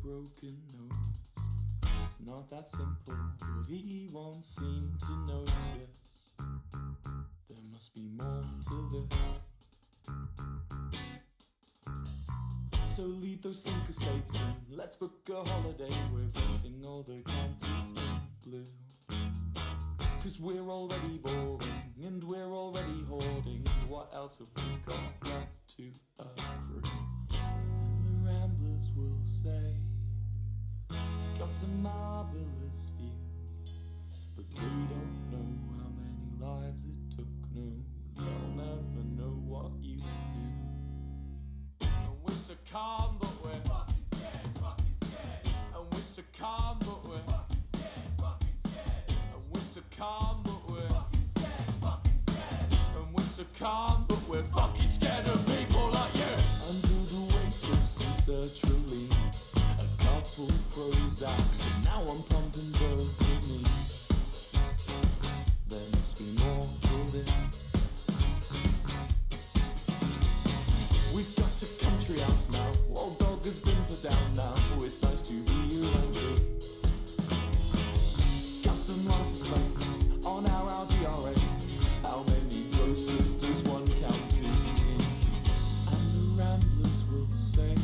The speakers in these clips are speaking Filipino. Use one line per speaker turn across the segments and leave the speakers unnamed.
broken nose. It's not that simple, but he won't seem to notice. There must be more to this. So leave those sink estates and let's book a holiday. We're painting all the counties in blue. 'Cause we're already boring and we're already hoarding. What else have we got left to accrue? And the Ramblers will say it's got a marvellous view, but they don't know how many lives it took. No, they'll never know what you knew. And we're so calm, but we're fucking scared. And we're so calm, but we're fucking scared. And we're so calm, but we're fucking scared. And we're so calm, but we're fucking scared of people like you. Under the weight of some sertraline, a couple Prozacs, and now I'm pumping dopamine. There must be more to this. We've got a country house now. Old dog has been put down now. Oh, it's nice to be around you. Custom license plate on our Audi R8. How many grocers does one count to? And the Ramblers will say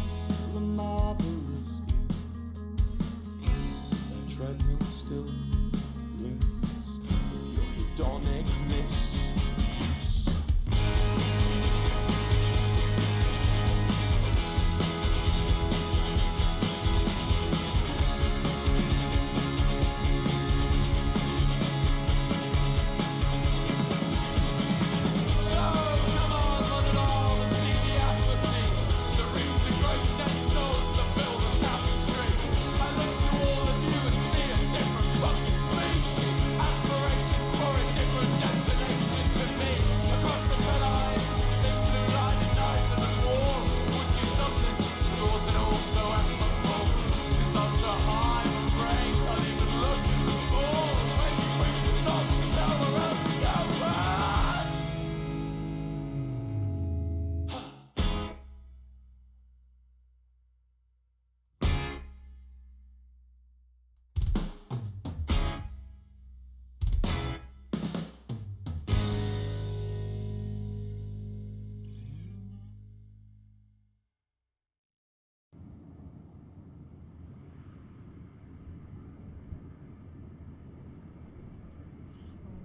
still a marvellous view. The treadmill still loose with your hedonic misuse.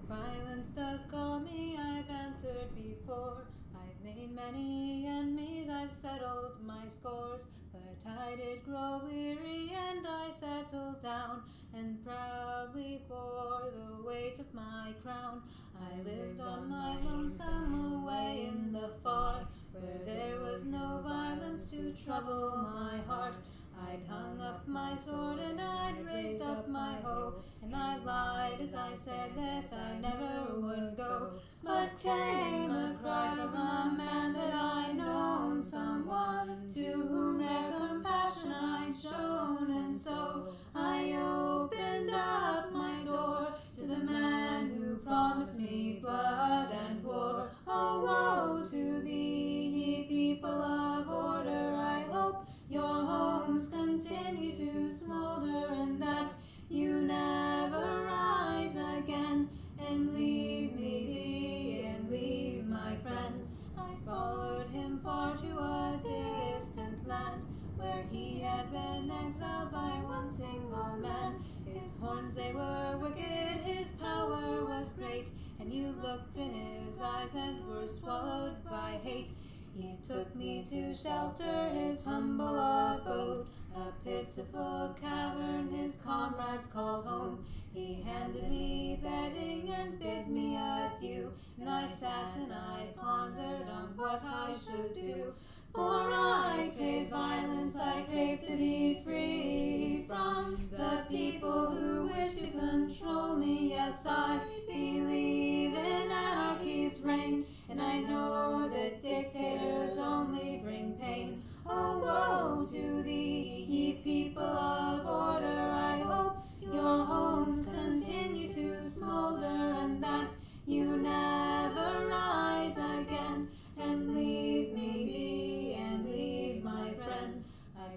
Violence does call me, I've answered before. I've made many enemies, I've settled my scores. But I did grow weary and I settled down and proudly bore the weight of my crown. I lived on my lonesome away in the far, where there was no violence to trouble my heart. I'd hung up my sword and I'd raised up my hoe, and I lied as I said that I never would go. But came a cry from a man that I'd known, someone to whom rare compassion I'd shown, and so I opened up my door to the man who promised me blood and war. Oh, woe to thee, ye people of order, I hope your homes continue to smolder, and that you never rise again and leave me be and leave my friends. I followed him far to a distant land, where he had been exiled by one single man. His horns, they were wicked, his power was great, and you looked in his eyes and were swallowed by hate. He took me to shelter his humble abode, a pitiful cavern his comrades called home. He handed me bedding and bid me adieu, and I sat and I pondered on what I should do. For I craved violence, I craved to be free from the people who wish to control me. Yes, I believe in anarchy's reign, and I know that dictators only bring pain. Oh, woe to thee, ye people of order, I hope your homes continue to smolder, and that you never rise again and leave me be and leave my friends. I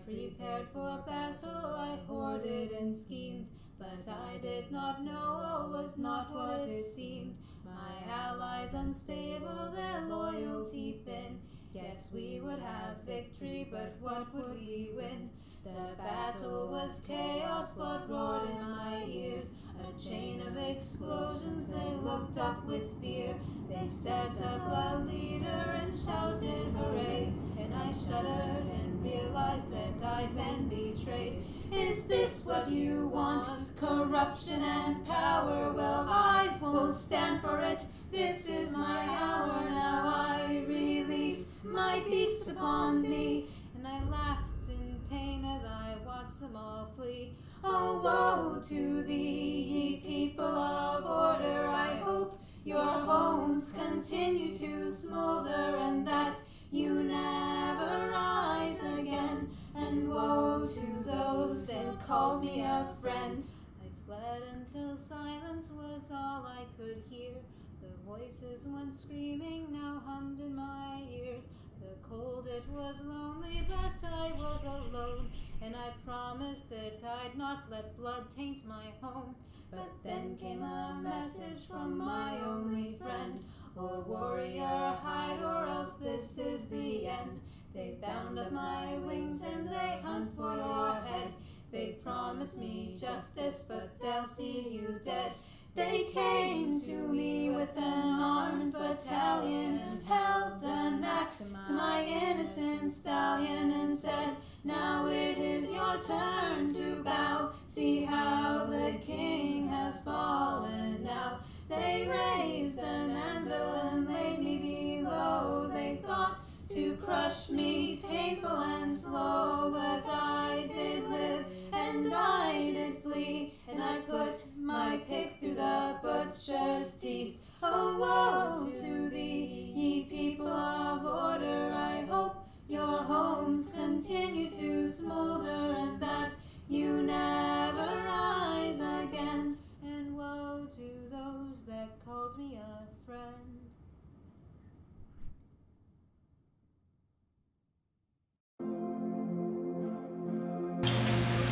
But I did not know all was not what it seemed. My allies unstable, their loyalty thin. Guess we would have victory, but what would we win? The battle was chaos, blood roared in my ears. A chain of explosions, they looked up with fear. They set up a leader and shouted hoorays. And I shuddered and realized that I'd been betrayed. Is this what you want? Corruption and power? Well, I will stand for it. This is my hour. Now I release my peace upon thee. And I laughed in pain as I watched them all flee. Oh, woe to thee, ye people of order. I hope your homes continue to smolder and that you never rise again. And woe to those that called me a friend. I fled until silence was all I could hear. The voices went screaming, now hummed in my ears. The cold, it was lonely, but I was alone. And I promised that I'd not let blood taint my home. But then came a message from my only friend. Or warrior, hide, or else this is the end. They bound up my wings and they hunt for your head. They promised me justice, but they'll see you dead. They came to me with an armed battalion and held an axe to my innocent stallion and said, now it is your turn to bow. See how the king has fallen now. They raised an anvil and laid me below. They thought to crush me painful and slow, but I did live and I did flee, and I put my pick through the butcher's teeth. Oh, woe to thee, ye people of order. I hope your homes continue to smolder and that you never rise again. And woe to those that called me a friend.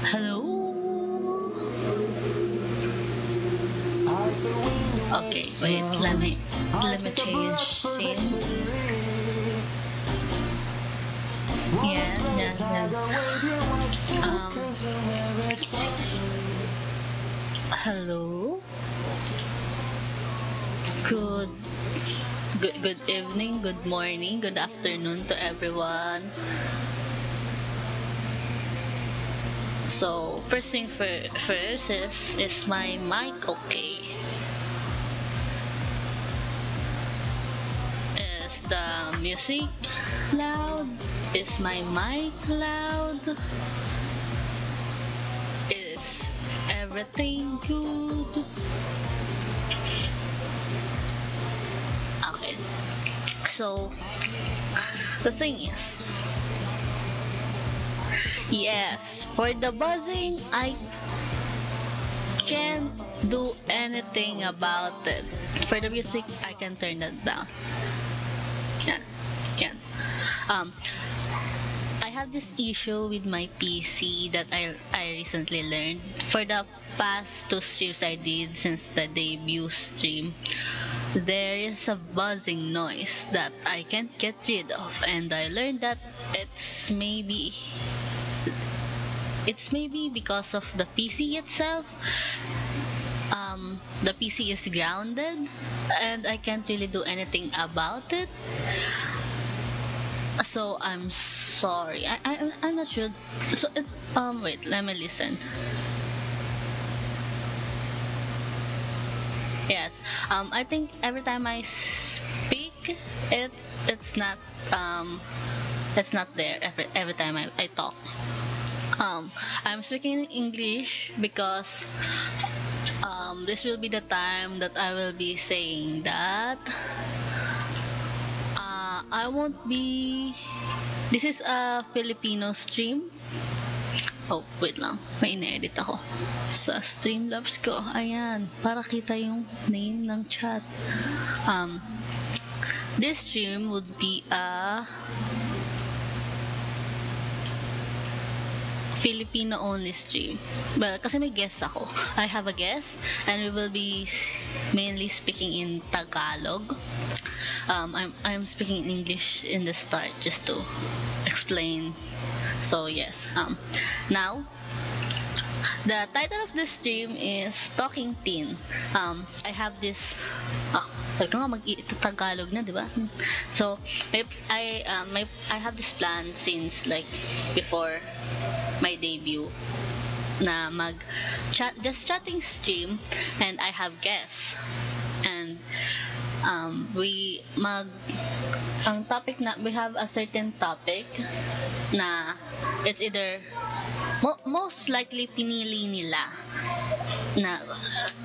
Hello? Okay, wait, let me change scenes. Yeah. Hello? Good evening, good morning, good afternoon to everyone. So first thing first is my mic okay? Is the music loud? Is my mic loud? Is everything good? Okay. So the thing is, yes, for the buzzing, I can't do anything about it. For the music, I can turn that down. Can. I have this issue with my PC that I recently learned. For the past 2 streams I did since the debut stream, there is a buzzing noise that I can't get rid of, and I learned that it's maybe because of the PC itself. The PC is grounded and I can't really do anything about it. So I'm sorry. I'm not sure. So it's wait, let me listen. Yes. I think every time I speak, it's not there every time I talk. I'm speaking English because this will be the time that I will be saying that I won't be. This is a Filipino stream. Oh, wait lang. May ina-edit ako sa Streamlabs ko. Ayan, para kita yung name ng chat. This stream would be a Filipino only stream. Well, kasi may guest ako. I have a guest and we will be mainly speaking in Tagalog. I'm speaking English in the start just to explain. So yes. Now the title of the stream is Talking Teen. I have this sabi ko nga Tagalog na, di ba? So, I have this plan since like before my debut na just chatting stream and I have guests. And ang topic na we have a certain topic na it's either most likely pinili nila na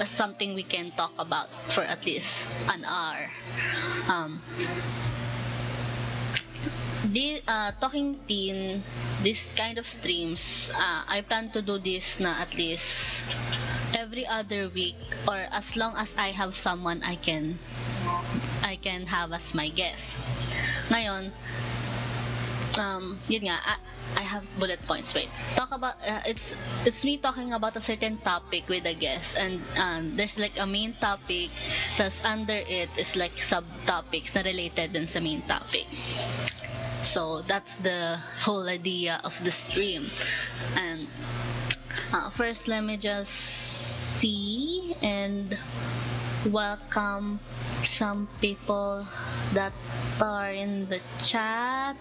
something we can talk about for at least an hour. Talking Teen, this kind of streams, I plan to do this na at least every other week or as long as I have someone I can have as my guest. Ngayon, yun nga, I have bullet points. Wait, talk about it's me talking about a certain topic with a guest, and there's like a main topic, that's under it is like subtopics na related dun sa main topic. So that's the whole idea of the stream. And first, let me just see and welcome some people that are in the chat.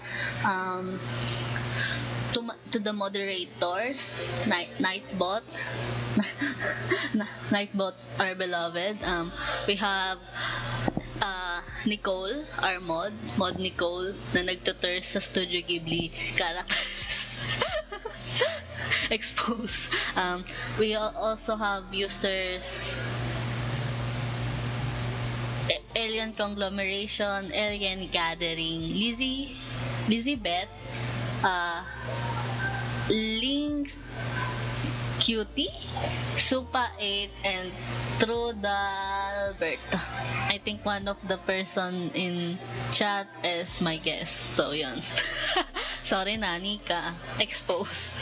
To the moderators, Nightbot, Nightbot, our beloved. We have Nicole, our mod Nicole, na nagtutur sa Studio Ghibli characters. Expose. We also have users Alien Conglomeration, Alien Gathering, Lizzie Beth, Links Cutie, Supa 8, and Trudalbert. I think one of the person in chat is my guest. So yun. Sorry na, Nika. Expose.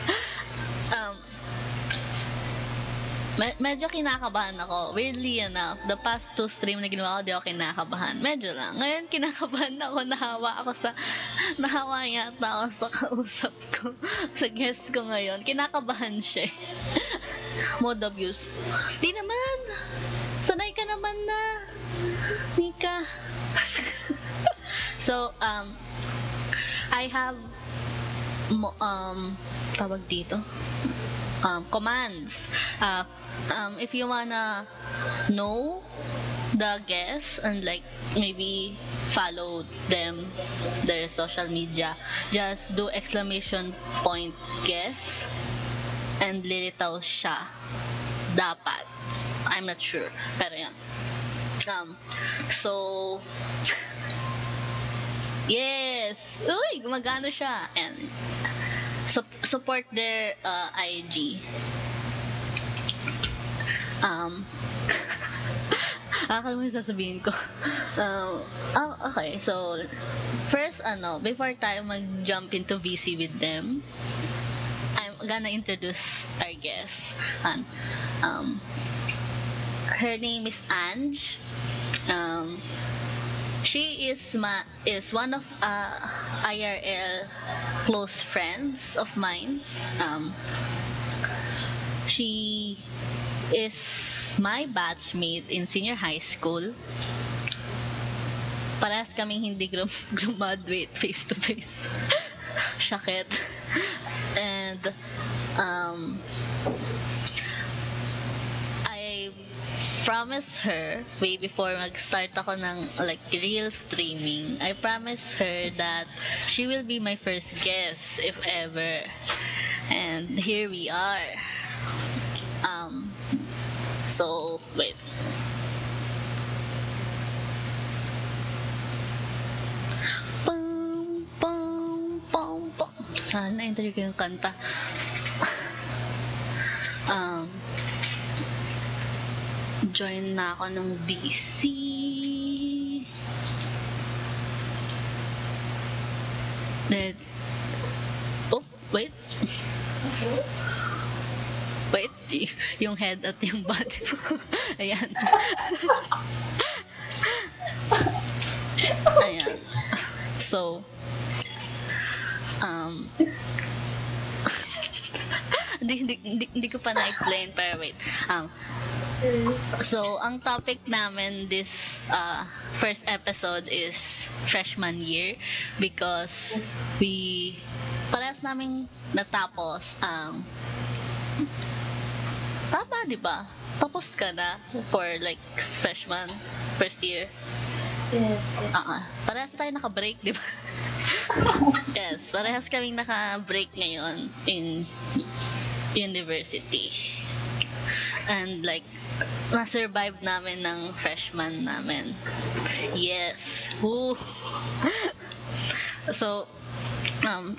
Medyo kinakabahan ako. Weirdly enough, the past 2 stream na ginawa ko, di ako kinakabahan. Medyo lang. Ngayon, kinakabahan ako. Nahawa yata ako sa kausap ko. Sa guest ko ngayon. Kinakabahan siya. Mode of use. Di naman. Sanay ka naman na. Nika. So, I have tawag dito. Commands. If you wanna know the guests and like maybe follow them, their social media, just do exclamation point guest and lilitaw siya. Dapat. I'm not sure. Pero yan. So yes. Uy, gumagana siya. And support their IG. Akala mo yung sasabihin ko. Okay, so first, before tayo mag-jump into VC with them, I'm gonna introduce our guest. Her name is Ange. She is one of IRL close friends of mine. She is my batchmate in senior high school. Parehas kaming hindi graduate face to face. Shakit. And I promised her way before mag-start ako ng like real streaming. I promised her that she will be my first guest if ever. And here we are. So wait. Pam pam pam pam. Sana interview ko yung kanta. Join na ako ng BC. Oh, wait. Wait, yung head at yung body mo. Ayan. Ayan. So, hindi ko pa na-explain, pero wait. So, ang topic namin this first episode is freshman year because parehas naming natapos ang tama, di ba? Tapos ka na for like freshman, first year.
Yes.
Parehas tayo naka-break, di ba? Yes, parehas kaming naka-break ngayon in university. And like, na-survive namin ng freshman namin. Yes. Woo! So,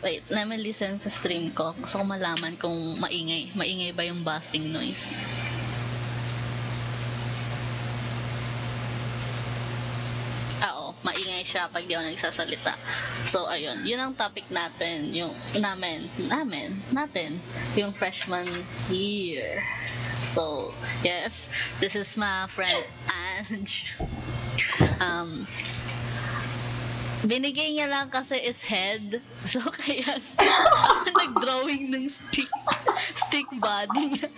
wait, let me listen sa stream ko. Gusto ko malaman kung maingay. Maingay ba yung buzzing noise? Oo, maingay siya pag di ako nagsasalita. So, ayun. Yun ang topic natin. Yung natin. Yung freshman year. So, yes. This is my friend Ange. Binigay niya lang kasi is head. So, kaya ako nag-drawing ng stick body niya.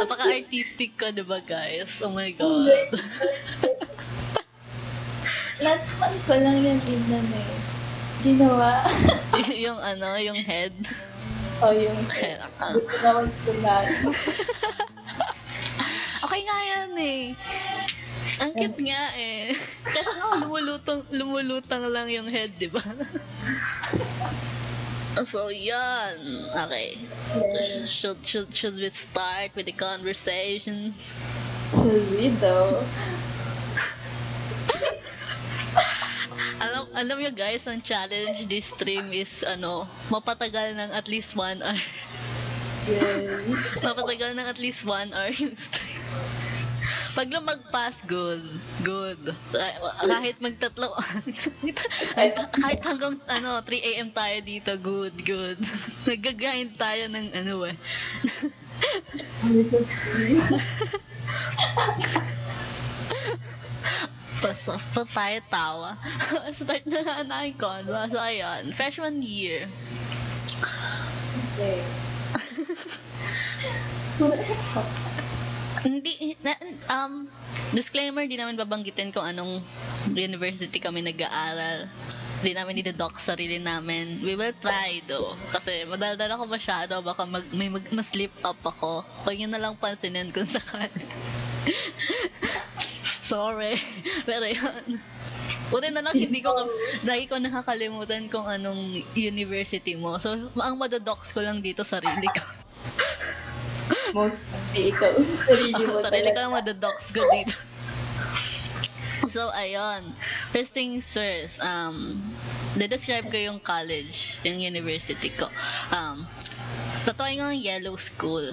Napaka-artistic ko, diba guys? Oh my God.
Last month ko lang yan ginawa.
yung head.
Yung head. Dito naman sulat.
Okay nga yan eh. Ang cute nga eh. Kasi nga lumulutang lang yung head, di ba? So, yan. Okay. Should we start with the conversation?
Should we though?
Alam niyo guys, ang challenge this stream is mapatagal ng at least 1 hour.
Yes.
Mapatagal ng at least 1 hour yung stream. Pag lumagpas, good. Kahit magtatlo, kahit hanggang 3 AM tayo dito, good. Nag-grind tayo ng
You're so sweet.
Basta tayo tawa. Start na natin convo. So, ayan. Freshman year.
Okay.
Disclaimer, di namin babanggitin kung anong university kami nag-aaral. Di namin didodox sarili namin. We will try though. Kasi madaldal ako masyado. Baka mas-slip up ako. Huwag nyo na lang pansinin kung sakali. Sorry. Pero yun. Buti na lang lagi ko nakakalimutan kung anong university mo. So, ang madodox ko lang dito sarili ko.
Mostly ikaw. Sarili mo
Sarili ko
talaga.
lang madodox ko dito. So, ayun. First things first. De-describe ko yung college, yung university ko. Tatuloy ko ng yellow school.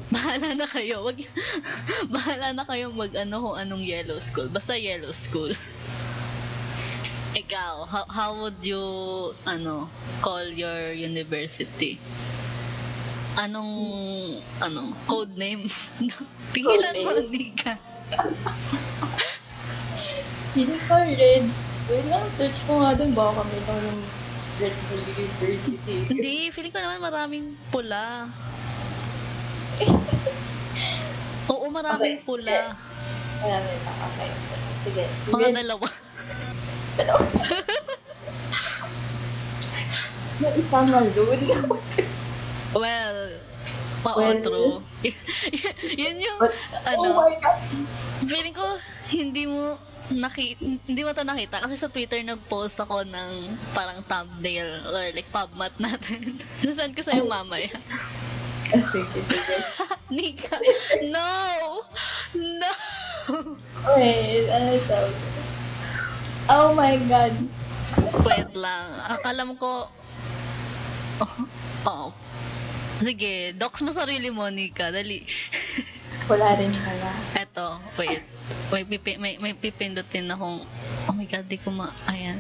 Bahala na kayo. Bahala na kayo kung anong yellow school. Basta yellow school. Ikaw, how would you call your university? Anong code name? Tingilan mo, Nika.
Hindi pa red. Wait lang, search ko nga dun. Baka kami lang ng Red Bull University.
Hindi, feeling ko naman maraming pula. Oo, maraming
Okay,
pula.
Marami pa. Okay. Sige.
Mga dalawa.
May isang maroon.
Well,
Well,
true. Yun yung,
Oh my God.
feeling ko, hindi mo to nakita kasi sa Twitter nag-post ako ng parang thumbnail or like pubmat natin. Nasaan ko sa'yo mamaya?
Sige.
Nika, no!
Wait, ano ito? Oh my God.
Wait lang. Alam ko, sige, docs mo sarili mo, Nika. Dali.
Wala rin pala.
Eto, wait. May pipindutin akong, oh my God, di ko ayan.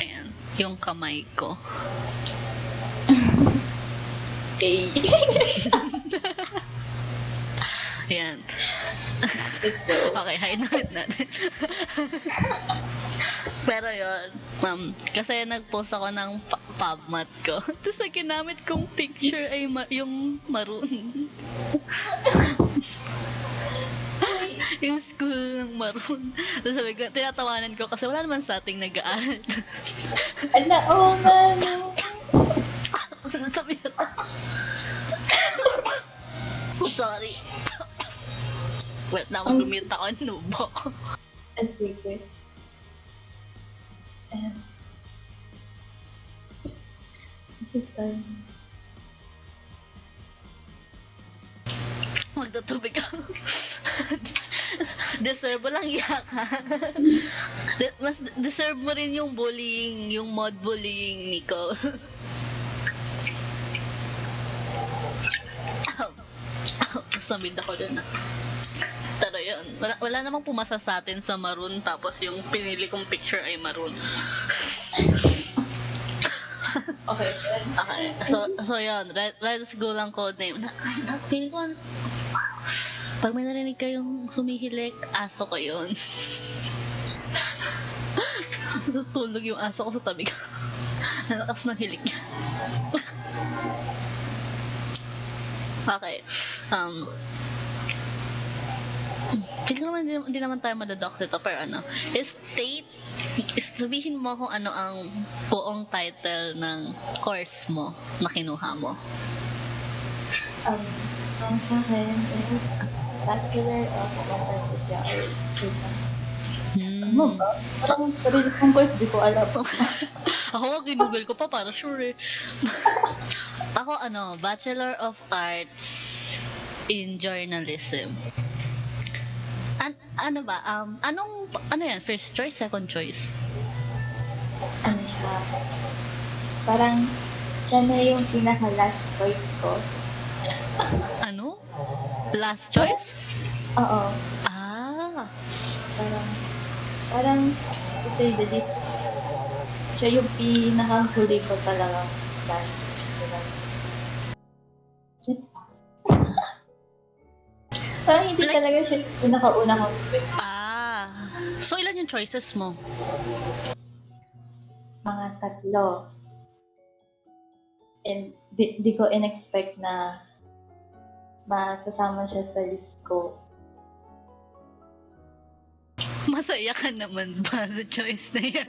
Ayan, yung kamay ko.
Okay.
Yan.
Let's go.
Okay, hide natin. Pero yun, kasi nag-post ako ng PubMat ko. Tapos ang ginamit kong picture ay yung maroon. Yung school ng maroon. Tapos sabi ko, tinatawanan ko kasi wala naman sa ating nag-aaral.
Ala, oo nga, no.
Sabi ko. Sorry. Wait na, mag-mute ako, nubo.
Sige. This time.
Magtutubig ako. Deserve mo lang iyak, ha? Mas deserve mo rin yung bullying, yung mod bullying, Nico. Samid ako dun, Pero yun, wala namang pumasa sa atin sa maroon, tapos yung pinili kong picture ay maroon.
Okay.
Okay, so yun, let's go lang codename. Feeling ko, pag may narinig kayong humihilik, aso ko yun. Tutulog yung aso ko sa tabi ko. Nalakas ng hilik niya. Okay, hindi naman tayo madadox dito, pero sabihin mo kung ano ang buong title ng course mo na kinuha mo.
Ang sa akin is Bachelor of Anthropology. Ano ba? Parang sarili kong course, di ko alam.
Ako, ginugol ko pa para sure eh. Ako, Bachelor of Arts in Journalism. Ano ba? Ano yan? First choice, second choice?
Ano siya? Parang, siya na yung pinaka-last choice ko.
Ano? Last choice?
Oo.
Ah.
Parang, to say the least, siya yung pinakahuli ko talaga chance. Diba? Yes. Parang hindi talaga siya yung pinakauna ko.
So ilan yung choices mo?
Mga 3. And di ko in-expect na masasama siya sa list ko.
Masaya ka naman ba sa choice na yan?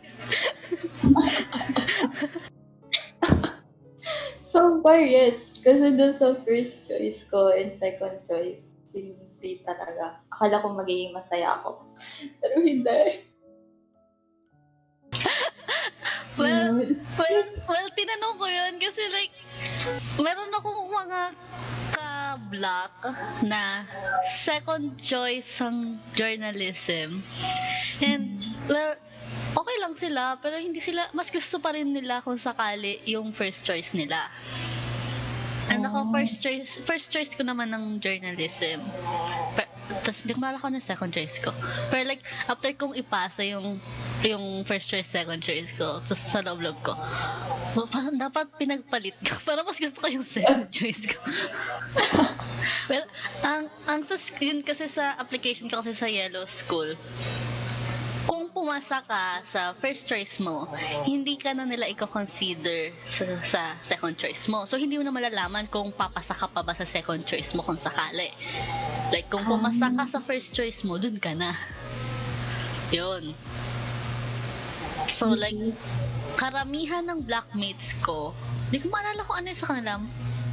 So far, yes. Kasi dun sa first choice ko and second choice, hindi talaga. Akala ko magiging masaya ako. Pero hindi.
Well, tinanong ko yun kasi like, meron akong mga ka-block na second choice ang journalism. And, well, okay lang sila, pero hindi sila, mas gusto pa rin nila kung sakali yung first choice nila. And ako, first choice ko naman ng journalism. Tapos, hindi ko maalala ko ng second choice ko. Pero like, after kong ipasa yung first choice, second choice ko, tapos sa loob ko, parang dapat pinagpalit ko. Parang mas gusto ko yung second choice ko. Well, ang sa screen kasi sa application ko kasi sa Yellow School, kung pumasa ka sa first choice mo, hindi ka na nila i-consider sa second choice mo. So, hindi mo na malalaman kung papasa ka pa ba sa second choice mo kung sakali. Like, kung pumasa ka sa first choice mo, dun ka na. Yun. So, like, karamihan ng blackmates ko, hindi ko maalala kung ano yung sa kanila,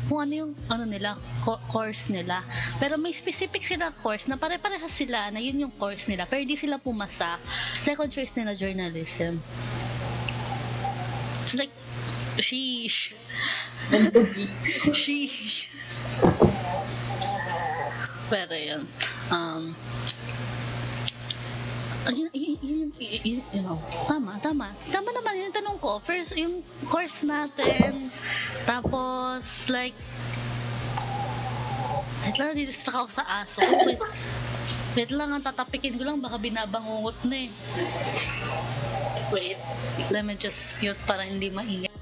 kung ano yung course nila. Pero may specific sila course na pare-parehas sila na yun yung course nila. Pero di sila pumasa. Second choice nila journalism. It's like, sheesh. Sheesh. Pero yun. Tama naman yung tanong ko. First, yung course natin. Tapos, like, wait lang, didistract ako sa aso. Wait lang, ang tatapikin ko lang, baka binabangungot na eh. Wait, let me just mute para hindi maingay.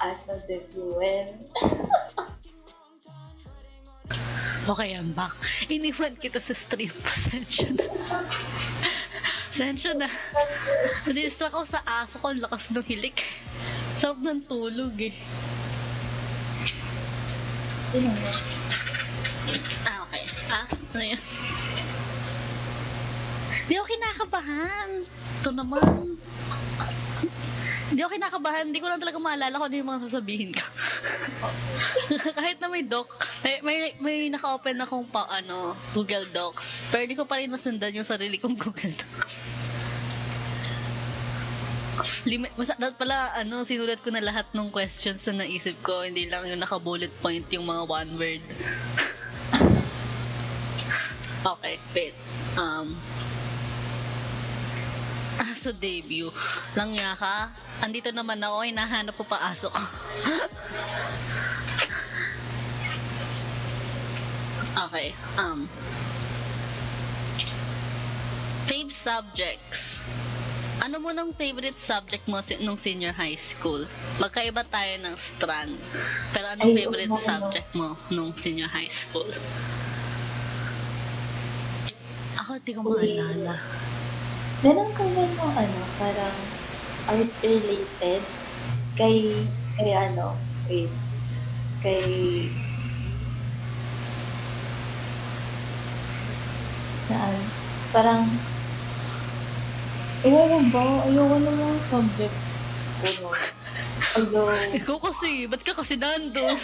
Aso de Fuel.
Okay, I'm back. Iniwan kita sa stream. Pasensya na. Pasensya na. Nadistract ako sa aso ko. Ang lakas ng hilik. Sarap ng tulog eh.
Sino mo?
Okay. Ano yun? Di ako kinakabahan. Ito naman. Hindi ako kinakabahan. Hindi ko lang talaga maalala kung ano yung mga sasabihin ko. Kahit na may doc, may naka-open akong Google Docs. Pero hindi ko pa rin masundan yung sarili kong Google Docs. Dapat pala, sinulat ko na lahat ng questions na naisip ko. Hindi lang yung naka-bullet point yung mga one word. Okay, wait. So debut. Langya ka? Andito naman ako, hinahanap po pa aso ko. Okay, fave subjects. Ano mo nang favorite subject mo nung senior high school? Magkaiba tayo ng strand. Pero anong favorite subject mo nung senior high school? Ako, di ko maalala.
Meron kami ng parang art-related kay saan? Parang, ewan ba? Ayoko naman subject ko no. Although,
Ikaw kasi, ba't ka kasi nandun?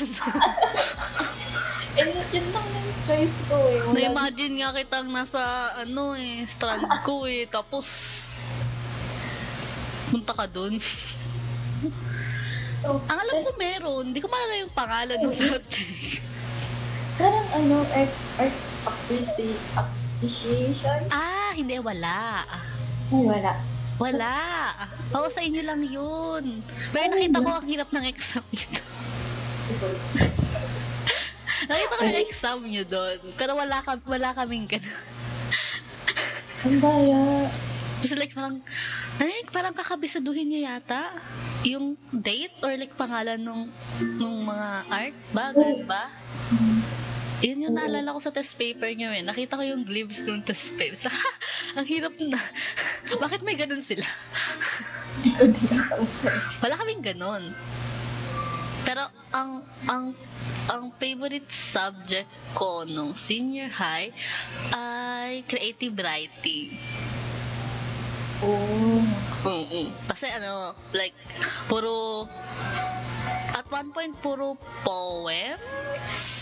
yun lang yung choice ko eh.
Na-imagine nga kitang nasa, strand ko eh. Tapos, punta ka dun.
So,
Ang alam ko meron, hindi ko maalala yung pangalan ng subject.
parang art appreciation?
Hindi, wala.
Ay, wala.
Wala. Oo, sa inyo lang yun. Pero nakita ko ang hirap ng exam nyo. Nakita ko yung exam nyo doon. Pero wala kaming gano'n.
Ang daya.
Tapos like parang kakabisaduhin nyo yata yung date or like pangalan nung mga art ba? Ganun ba? Yun yung naalala ko sa test paper nyo eh. Nakita ko yung glibs nung test paper. Ang hirap na. Bakit may ganun sila? Wala kaming ganun. Pero ang favorite subject ko nung senior high ay creative writing.
Oh.
Kasi like at one point puro poems.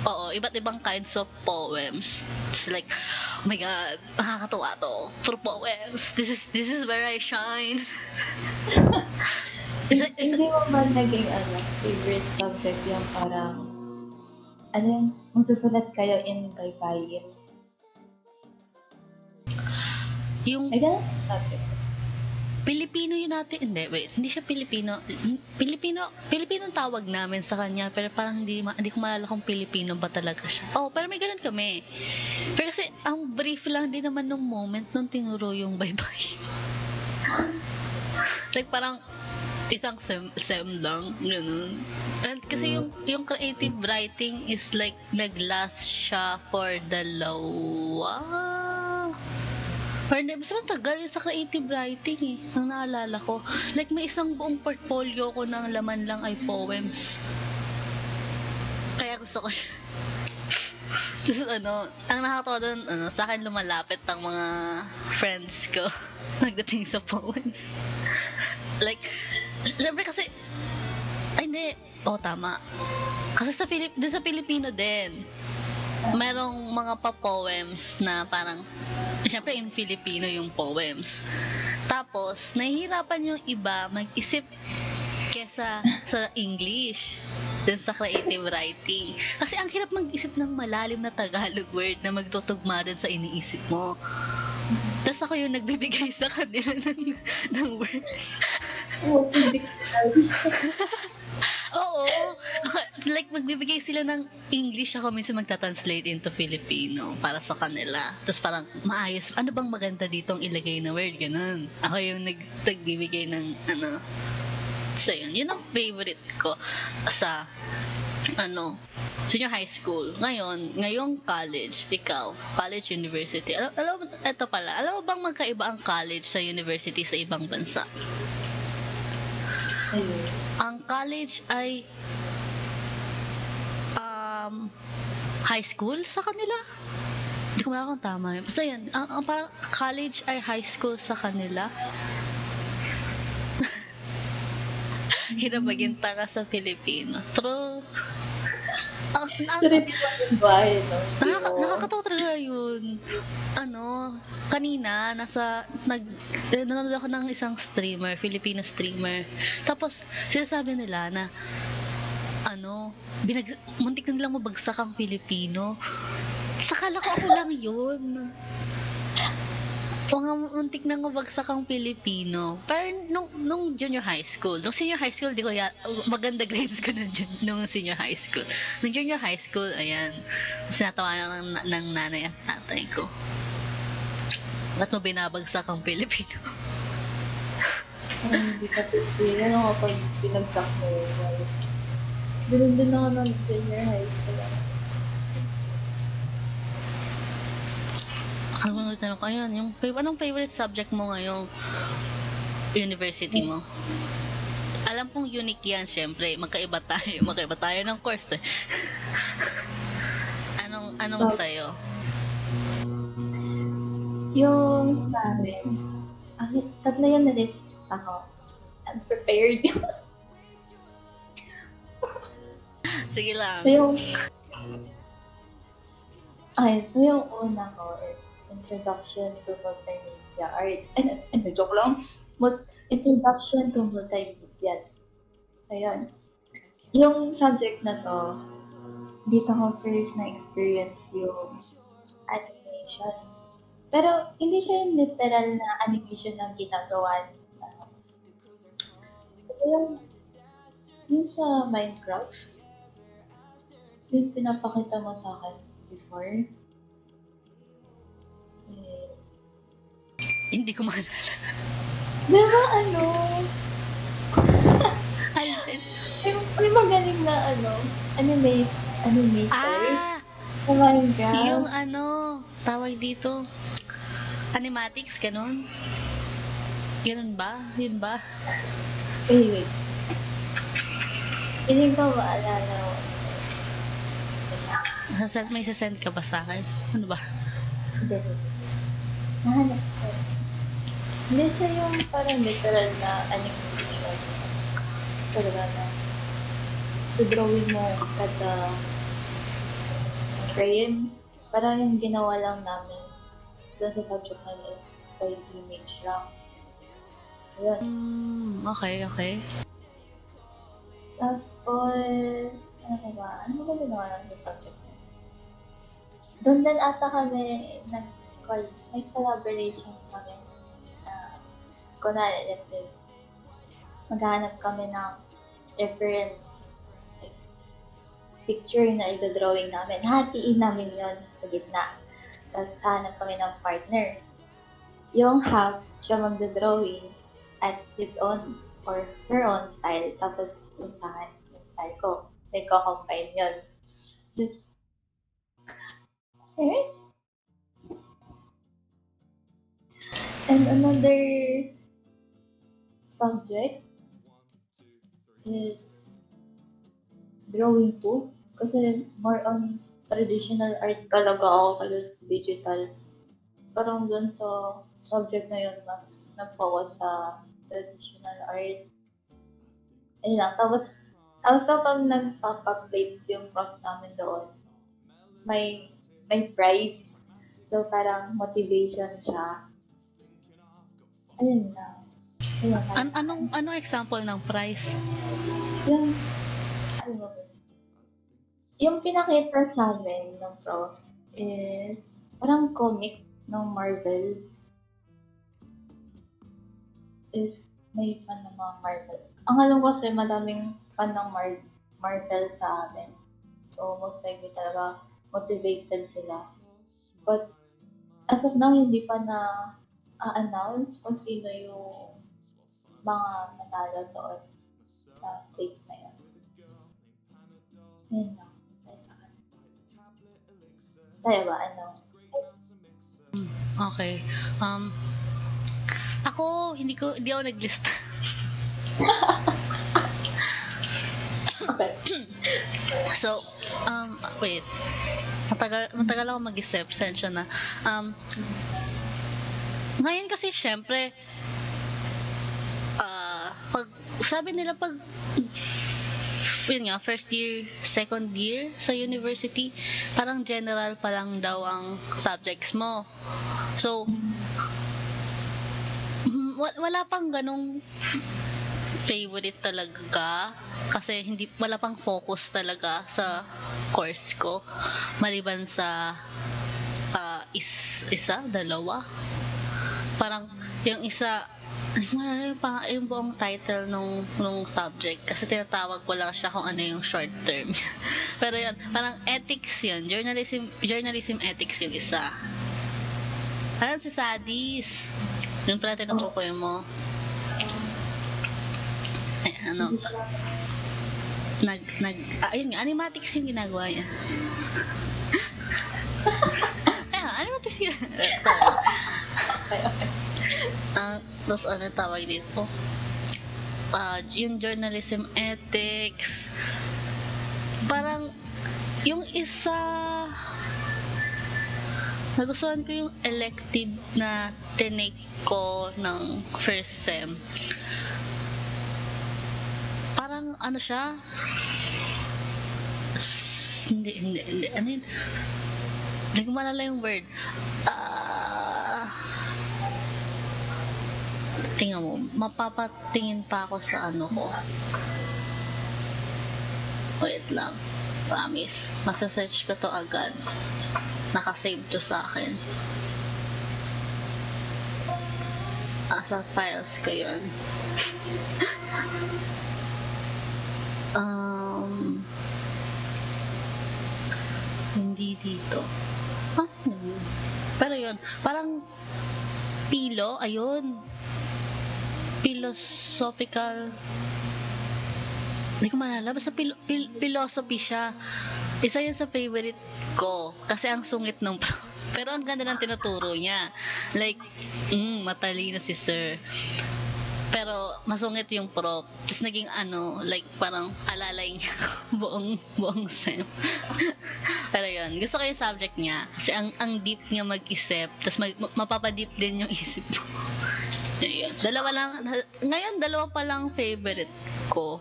Oo, iba't ibang kinds of poems. It's like, oh my god, nakakatuwa to. Puro poems. This is where I shine.
Hindi mo ba naging favorite subject yung parang yung magsusulat kayo in baybayin?
Yung
May ganun subject.
Pilipino yun natin. Hindi, wait. Hindi siya Pilipino. Pilipino ang tawag namin sa kanya. Pero parang hindi ko maalala kung Pilipino ba talaga siya. Oh, pero may ganun kami. Pero kasi, ang brief lang din naman nung moment nung tinuro yung bye-bye. Like parang, isang sem lang. Ganun. And kasi yung creative writing is like, nag-last siya for dalawa. Or hindi, basta matagal yung sa creative writing eh. Ang naalala ko. Like, may isang buong portfolio ko ng laman lang ay poems. Kaya gusto ko siya. Tapos ang nakakatawa doon, sa akin lumalapit ang mga friends ko nagdating sa poems. Like, syempre kasi, ay hindi, tama. Kasi sa Filipino din, merong mga pa-poems na parang, syempre in Filipino yung poems. Tapos, nahihirapan yung iba mag-isip kesa sa English dun sa creative writing. Kasi ang hirap mag-isip ng malalim na Tagalog word na magtutugma din sa iniisip mo. Tapos ako yung nagbibigay sa kanila ng words.
Dictionary.
Oo. Like, magbibigay sila ng English, ako minsan magta-translate into Filipino para sa kanila. Tapos parang, maayos, ano bang maganda ditong ilagay na word, ganun. Ako yung nagbibigay ng, So yun ang favorite ko sa senior high school. Ngayong college, ikaw, college, university. Ito pala, alam mo bang magkaiba ang college sa university sa ibang bansa?
Ayun.
Ang college ay high school sa kanila. Hindi ko malala kung tama yun. Basta yun, ang parang college ay high school sa kanila. Hirap maging tanga sa Filipino. True.
Sarili mo yung bahay, no? Hindi mo-
Nakakatawa talaga yun. Kanina, nanonood ako ng isang streamer, Filipino streamer. Tapos, sinasabi nila na, muntik na nilang mabagsak ang Filipino. Sakala ko ako lang yun. Muntik na mabagsak ang Pilipino. Pero nung junior high school, nung senior high school, di ko maganda grades ko nung senior high school. Nung junior high school, ayan, sinatawanan ng nanay at tatay ko. Ba't mo binabagsak ang Pilipino?
Ay, hindi ka pipili. Ano kapag pinagsak mo yun? Ganun din ako ng junior high school.
Ano tanong ko, ayun, anong favorite subject mo ngayong university mo? Alam kong unique yan, syempre, magkaiba tayo ng course eh. Anong sa'yo?
Yung sa akin, tatlo yun na list ako. I'm prepared.
Sige lang.
So yung una ko is Introduction to Multimedia Art. Joke lang. Introduction to Multimedia. Ayun. Yung subject na to, dito ko first na-experience yung animation. Pero hindi siya yung literal na animation na ginagawa. Yung sa Minecraft, yung pinapakita mo sa akin before.
Hindi ko maalala.
Diba may magaling na animator sa Minecraft.
Yung tawag dito, animatics, ganun? Ganun ba? Yun ba?
Wait. Hindi ko maalala.
May sasend ka ba sa akin? Ano ba?
Hindi. Nahanap ko. Hindi siya yung parang literal na animation. Talaga na. Drawing mo kada frame. Parang yung ginawa lang namin dun sa subject namin is by image lang. Ayan.
Okay.
Tapos, ano ba ginawa namin sa subject namin? Doon din ata kami may collaboration kami. Kunwari, let's say, maghanap kami ng reference picture na ito-drawing namin. Hatiin namin yon sa gitna. Tapos hanap kami ng partner. Yung half, siya magda-drawing at his own or her own style. Tapos yung sa akin, yung style ko. Nagko-combine yun. Just, And another subject is drawing too. Kasi more on traditional art talaga ako kasi digital. Parang dun sa subject na yun, mas nag-focus sa traditional art. Ayun lang. Tapos kapag nagpapaplates yung prof namin doon, may prize. So parang motivation siya. Ayun lang.
Anong example ng price?
Yung pinakita sa amin ng prof is parang comic ng Marvel. If may fan ng mga Marvel. Ang alam ko kasi maraming fan ng Marvel sa amin. So most likely talaga motivated sila. But as of now, hindi pa na announce kung sino yung mga nanalo doon. sa grade na yun. Yun lang. Ay, sa akin. Sa'yo ba? Ano?
Okay. Ako, hindi ako naglista.
But,
So, wait. Matagal ako mag-isip. Sensya na. Ngayon kasi, syempre, sabi nila yun nga, first year, second year sa university, parang general pa lang daw ang subjects mo. So, wala pang ganong favorite talaga kasi wala pang focus talaga sa course ko maliban sa dalawa, parang yung isa yung buong title nung subject kasi tinatawag ko lang siya kung ano yung short term. Pero yun, parang ethics yun, journalism ethics yung isa. Alam si Sadis yung pala tinutukoy mo. Ayun nga, animatics yung ginagawa niya. Animatics yun. Tapos ano tawag dito? Yung journalism ethics. Parang, yung isa, nagustuhan ko yung elective na tinake ko ng first sem. Parang ano siya? Hindi. Ano yun? Hindi ko malala yung word. Tingnan mo, mapapatingin pa ako sa ano ko. Wait lang. Promise. Masa-search ko to agad. Nakasave to sa akin. Sa files ko yun. Hindi dito. Pero yun, parang ayun. Philosophical. Hindi ko malala. Basta philosophy siya. Isa yun sa favorite ko. Kasi ang sungit ng pero ang ganda ng tinuturo niya. Like, matalino si sir. Pero masungit yung prof. Tapos naging like parang alalay niya buong sem. Pero yun, gusto ko yung subject niya. Kasi ang deep niya mag-isip. Tapos mapapadeep din yung isip mo. Yun. Ngayon, dalawa pa lang favorite ko.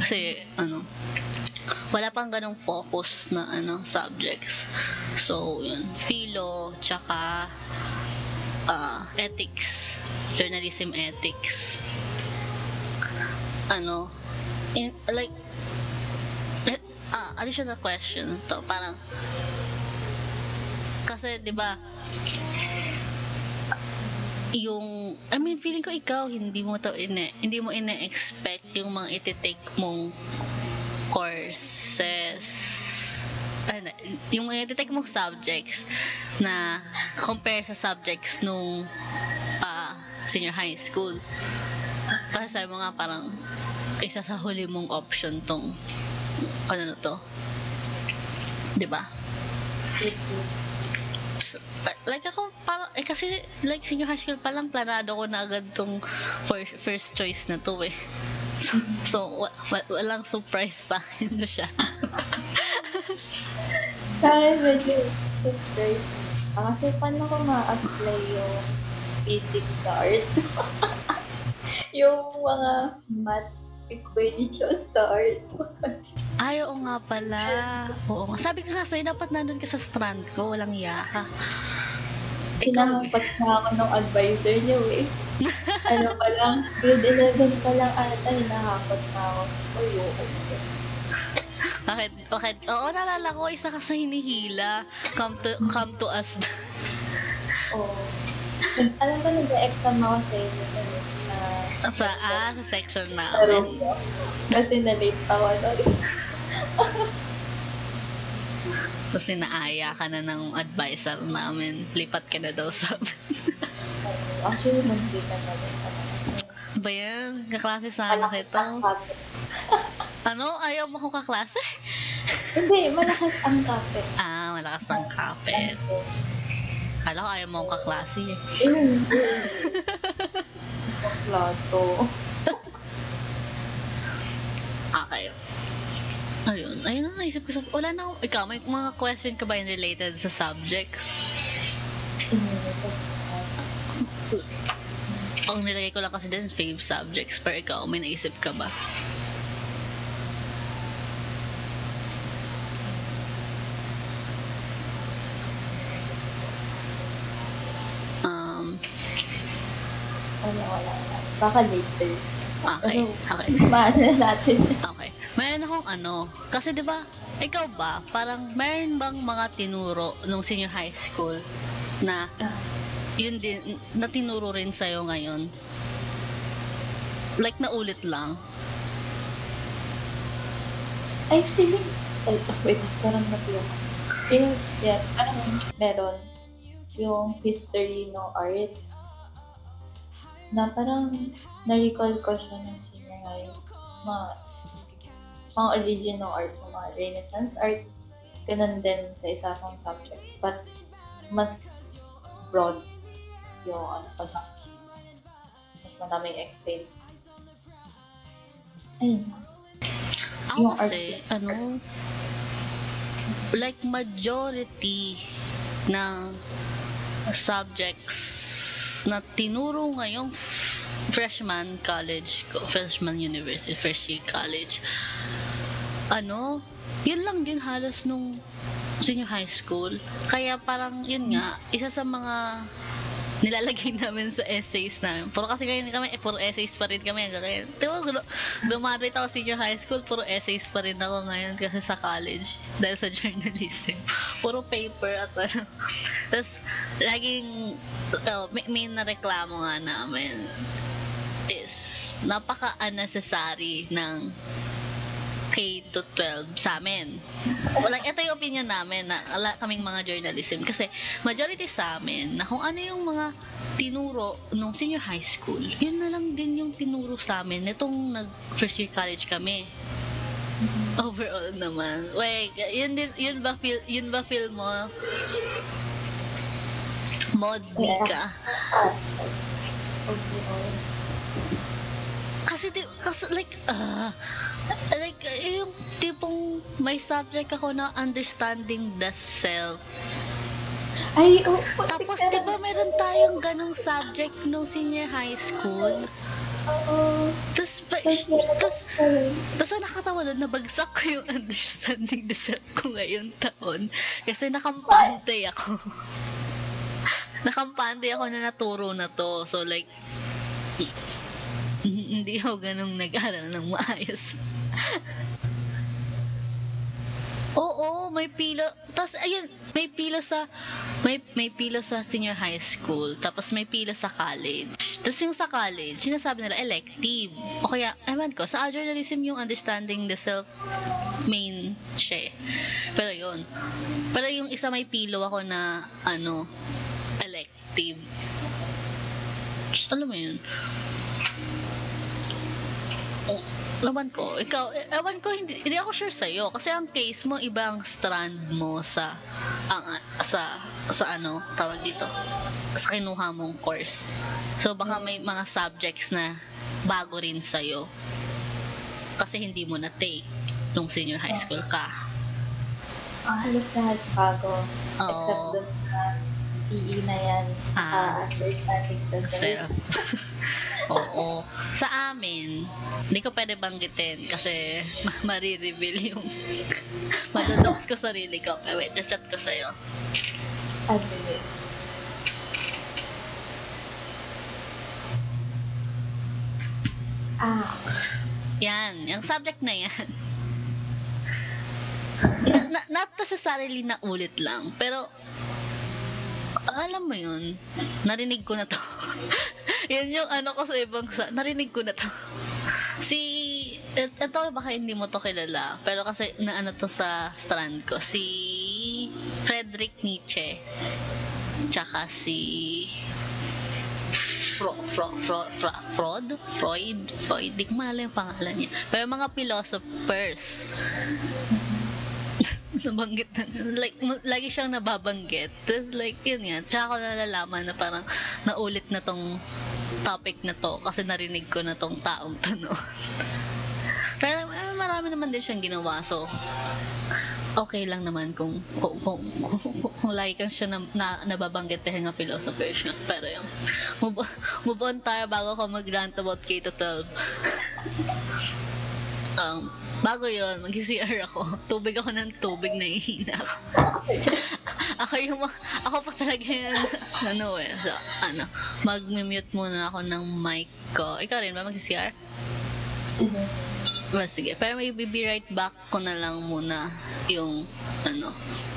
Kasi, wala pang ganong focus na subjects. So, yun. Philo, tsaka ethics. Journalism ethics. Additional question to. Parang, kasi, di ba, feeling ko ikaw, hindi mo ine-expect yung mga iti-take mong courses, yung mga iti-take mong subjects na compare sa subjects nung senior high school. Kasi sabi mo nga parang isa sa huli mong option tong to, di ba? Like ako, parang, kasi like senior high school pa lang, planado ko na agad tong first choice na to eh. So walang surprise sa akin na siya.
sa akin medyo surprise. Kasi paano ko ma-apply yung physics sa art? Yung mga math equations sa art.
Ay, oo nga pala. Oo nga. Sabi ko nga sa'yo, dapat nandun ka sa strand ko. Walang yaka.
Pinahampat na ako ng advisor niyo eh. Pa lang, grade 11 pa lang ata, hinahampat na ako.
Bakit? Oo, nalala ko, isa ka sa hinihila. Come to us.
Oo. Alam ba, nag-exam ako sa inyo
sa section
pero
namin.
kasi na-late ako doon.
Tapos inaaya ka na ng advisor namin. Lipat ka na daw sa
Actually, mag-late ka na rin.
ba yan? Kaklase sana
Malakas
kita.
ang kapit.
Ano? Ayaw mo akong kaklase?
Hindi, malakas ang kapit.
Malakas ang kapit. Kala ko ayaw mo akong kaklase eh.
Plato.
Okay. Ayun ang naisip ko. Wala na akong, ikaw, may mga question ka ba yung related sa subjects? Ang nilagay ko lang kasi din, fave subjects. Pero ikaw, may naisip ka ba?
Wala. Baka later.
Okay.
Maano na natin.
Okay. Mayroon akong kasi 'di ba, ikaw ba, parang mayroon bang mga tinuro nung senior high school na yun din, na tinuro rin sa'yo ngayon? Like, naulit lang?
I feel wait, parang nabiyak. Parang meron yung history ng art na parang na-recall ko siya ng senior high. Mga original art, mga Renaissance art, ganun din sa isa akong subject. But, mas broad yung mas madaming explain. Ayun.
Ako
Yung
kasi, like majority ng subjects na tinuro ngayong freshman university, first year college, yun lang din halos nung senior high school. Kaya parang, yun nga, isa sa mga nilalagay namin sa essays namin. Puro kasi ngayon kami, puro essays pa rin kami. Diba, dumarit ako senior high school, puro essays pa rin ako ngayon kasi sa college. Dahil sa journalism. Puro paper at Tapos, laging, may nareklamo nga namin is, napaka-unnecessary ng K-12 sa amin. Ito yung opinion namin na kaming mga journalism. Kasi majority sa amin na kung ano yung mga tinuro nung senior high school, yun na lang din yung tinuro sa amin nitong nag-first year college kami. Overall naman. Wait, yun ba feel mo? Mod ka? Kasi yung tipong may subject ako na understanding the self.
Ay,
Tapos diba meron tayong ganong subject nung senior high school? Tapos nakatawa doon, nabagsak ko yung understanding the self ko ngayong taon. Kasi nakampante ako. Nakampante ako na naturo na to. So like, hindi ako ganong nag-aral ng maayos. Oo, may pila. Tapos ayun, may pila sa senior high school, tapos may pila sa college. Tapos yung sa college, sinasabi nila elective. O kaya, ewan ko, sa journalism yung understanding the self main siya. Pero yun. Pero yung isa may pilo ako na elective. Alam mo yun? Ewan ko, hindi ako sure sa'yo. Kasi ang case mo, ibang strand mo sa tawag dito, sa kinuha mong course. So, baka may mga subjects na bago rin sa'yo. Kasi hindi mo na-take nung senior high school ka.
Halos lahat bago.
Oo.
Except dun sa PE na yan. Saka understanding the self.
Oo. Sa amin, hindi ko pwede banggitin kasi marireveal yung madodox ko sarili ko. Wait, chat ko sa'yo.
Okay.
Yan, yung subject na yan. Not necessarily na ulit lang, pero alam mo yun, narinig ko na to. Yan yung ko sa ibang narinig ko na to. Ito baka hindi mo to kilala, pero kasi to sa strand ko, si Friedrich Nietzsche, tsaka si Freud, di ko maalala yung pangalan niya. Pero mga philosophers, nabanggit na, like, lagi siyang nababanggit. Tapos, like, yun nga, tsaka ko nalalaman na parang naulit na tong topic na to kasi narinig ko na tong taong to, no? Pero marami naman din siyang ginawa, so okay lang naman kung lagi kang siya nababanggit dahil nga philosopher siya. Pero yung move on tayo bago ako mag-rant about K-12. Bago yun, mag-CR ako. Tubig ako ng tubig, nahihina ako. Ako pa talaga yung, mag-mute muna ako ng mic ko. Ikaw rin ba mag-CR? Well, sige. Pero may be right back ko na lang muna yung,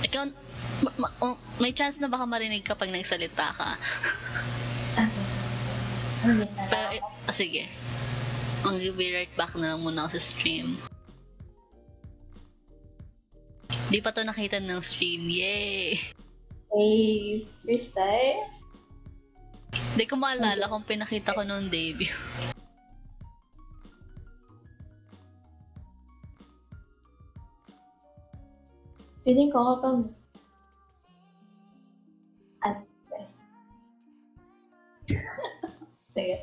ikaw, may chance na baka marinig kapag nagsalita ka. Pero, sige. Mag-be right back na lang muna ako sa stream. Di pa to nakita ng stream. Yay!
Hey, first time?
Di ko maalala kung pinakita ko noong debut.
Feeling ko kapag sige.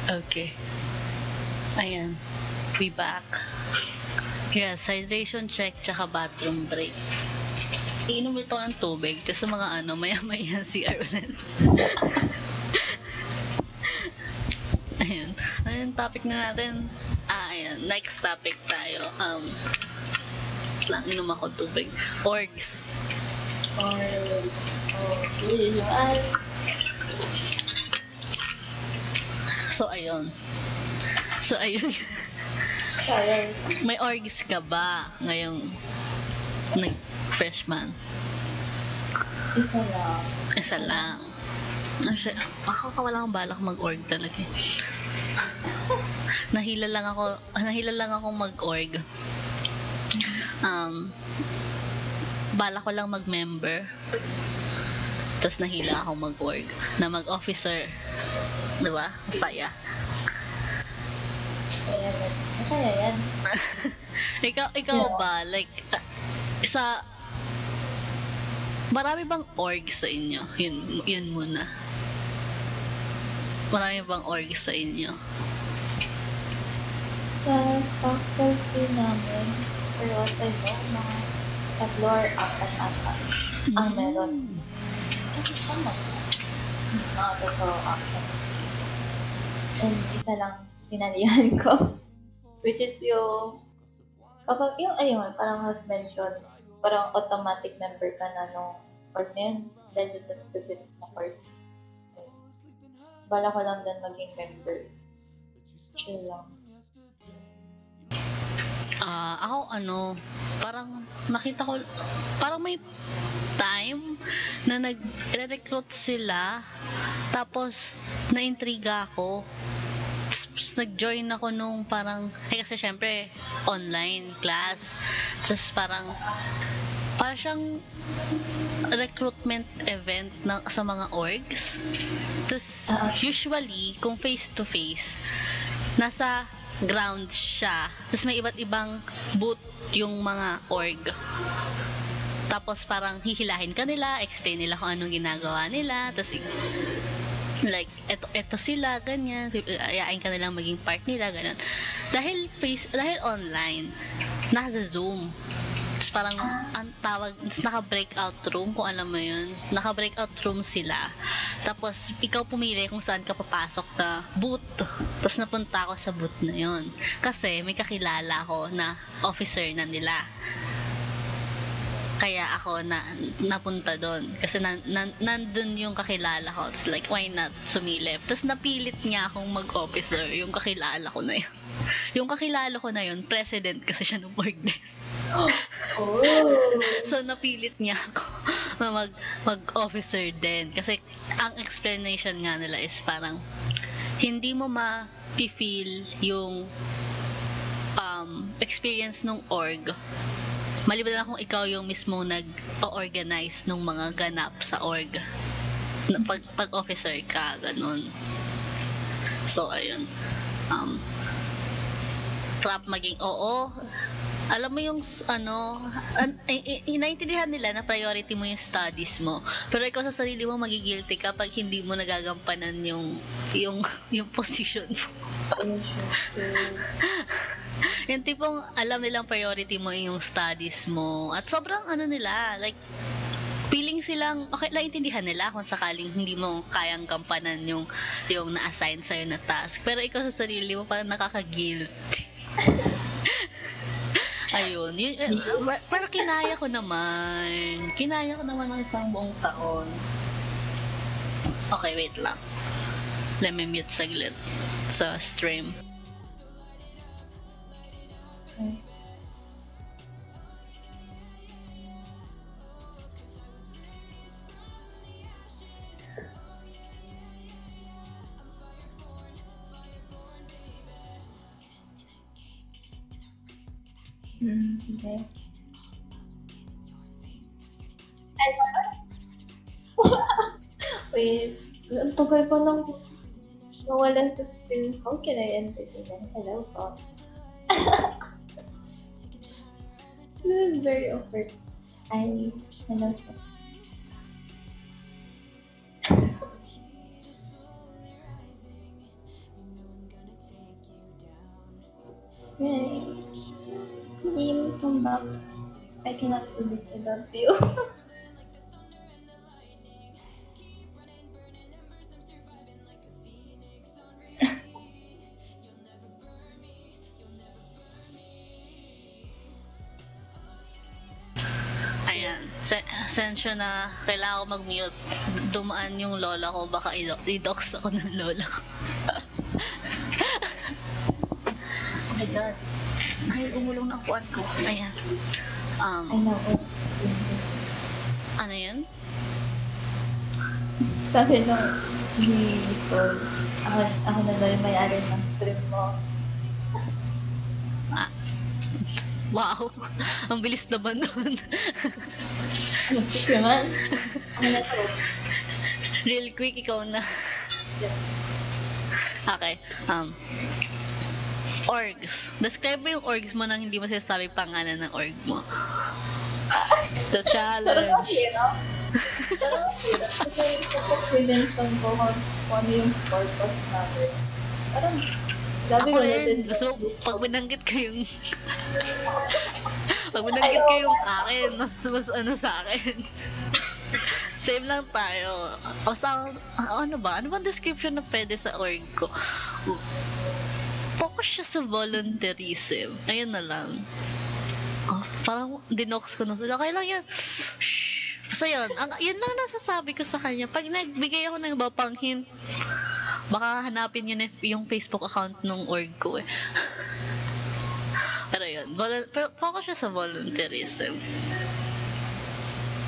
Okay. Ayan. We back. Yes, hydration check tsaka bathroom break. Iinom ito ng tubig kasi mga maya-maya CR ulit. Ayun. Ayun, topic na natin. Ayan. Next topic tayo. Lang, inom ako tubig. Orgs. So, ayun. May orgs ka ba ngayong freshman? Isa lang. Ako wala akong balak mag-org talaga. Nahila lang ako mag-org. Balak ko lang mag-member. Tapos nahila ako mag-org na mag-officer. Diba? Masaya.
Masaya yan.
Ikaw ba? Like, marami bang org sa inyo? Yun muna. Marami bang org sa inyo?
Sa faculty namin, for what I know, mga 3 or 4 ang meron. Tama. Mga 4 and isa lang sinalihan ko. Which is yung kapag parang has mentioned, parang automatic member ka na nung org na yun, dahil sa specific na course. Bala ko lang din maging member. Chill lang.
Ako parang nakita ko, parang may time na nag-recruit sila, tapos naintriga ako. Tapos nag-join ako nung parang, kasi syempre, online class. Tapos parang siyang recruitment event sa mga orgs. Tapos usually, kung face-to-face, nasa ground siya. Tapos may iba't ibang booth yung mga org. Tapos parang hihilahin ka nila, explain nila kung anong ginagawa nila. Tapos like, eto sila, ganyan. Ayain ka nilang maging part nila, ganun. Dahil online, nasa Zoom. Tapos parang ang tawag, naka-breakout room, kung alam mo yun. Naka-breakout room sila. Tapos ikaw pumili kung saan ka papasok na booth. Tapos napunta ako sa booth na yun. Kasi may kakilala ko na officer na nila. Kaya ako napunta doon. Kasi nandun yung kakilala ko. Tapos like, why not sumilip? Tapos napilit niya akong mag-officer, yung kakilala ko na yun. Yung kakilala ko na yun, president kasi siya ng org na yun.
Oh.
So napilit niya ako na mag-officer din. Kasi ang explanation nga nila is parang hindi mo ma-feel yung experience ng org maliban na kung ikaw yung mismo nag-organize ng mga ganap sa org. Pag officer ka, ganun. So, ayun. Trap maging oo. Alam mo yung inaintindihan nila na priority mo yung studies mo. Pero ikaw sa sarili mo magigilty kapag hindi mo nagagampanan yung position mo. Yung tipong alam nilang priority mo yung studies mo. At sobrang nila, like, feeling silang, okay, naintindihan nila kung sakaling hindi mo kayang gampanan yung na-assign sa'yo na task. Pero ikaw sa sarili mo parang nakaka-guilty. Ayun. Pero kinaya ko naman ng isang buong taon. Okay, wait lang. Let me mute saglit sa stream.
Okay. Okay. Wait, ang tagal ko nang nawalan sa stream. How can I entertain? Hello po. Very awkward. Hello po. Okay. Team, come back. I cannot do this without you.
Ayan. Sensyo na kailangan ko mag-mute. Dumaan yung lola ko. Baka i-dox ako ng lola ko. Oh my God. Ay, umulong na kuwan ko. Ayan.
I know.
Ano yun?
Sabi nung ni Nicole, ako na daw yung may-ari ng stream mo.
Wow. Ang bilis naman nun.
Ano quick naman? Ano na to?
Real quick, ikaw na. Okay. Orgs. Describe mo yung orgs mo nang hindi mo sinasabi pangalan ng org mo. The challenge.
Kasi pinention ko kung ano yung purpose natin. Parang, sabi
Ako
ko
rin.
natin.
Gusto mo, pag binanggit ko yung akin, mas ano sa akin. Same lang tayo. Basta, ano bang description na pwede sa org ko? Focus siya sa volunteerism. Ayun na lang. Parang dinox ko na sila. Okay lang yan. Shhh. Basta yun. Yun lang nasasabi ko sa kanya. Pag nagbigay ako ng iba pang hint, baka hanapin yun yung Facebook account ng org ko eh. Pero yun. yun. Pero focus siya sa volunteerism.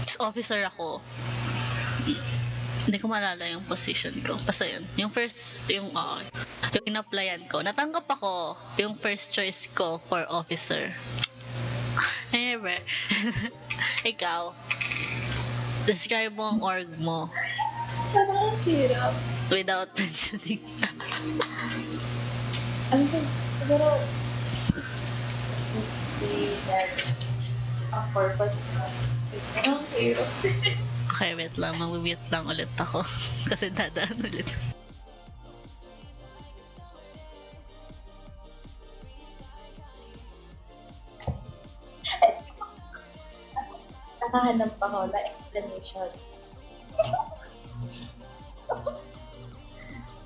Tapos officer ako. Hindi ko maalala yung position ko. Basta yun. Yung first, yung in-applyan ko. Natanggap ako yung first choice ko for officer. Anyway. Ikaw. Describe mo ang org mo
Parang ang hirap.
without mentioning.
Siguro, let's say that ang purpose na, parang ang hirap.
Okay, wait lang. Mag-mute lang ulit ako. Kasi dadaan ulit.
Nakahanap ako na explanation.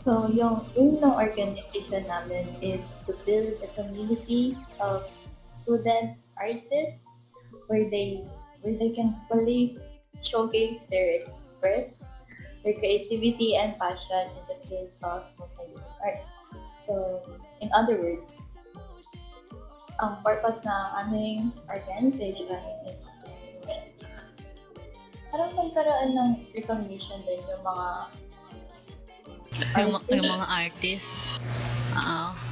So, yung organization namin is to build a community of student artists where they can fully showcase their creativity and passion in the field of multimedia arts. So, in other words, ang purpose ng aming organization is parang magkaroon ng recognition din yung mga
Yung mga artists.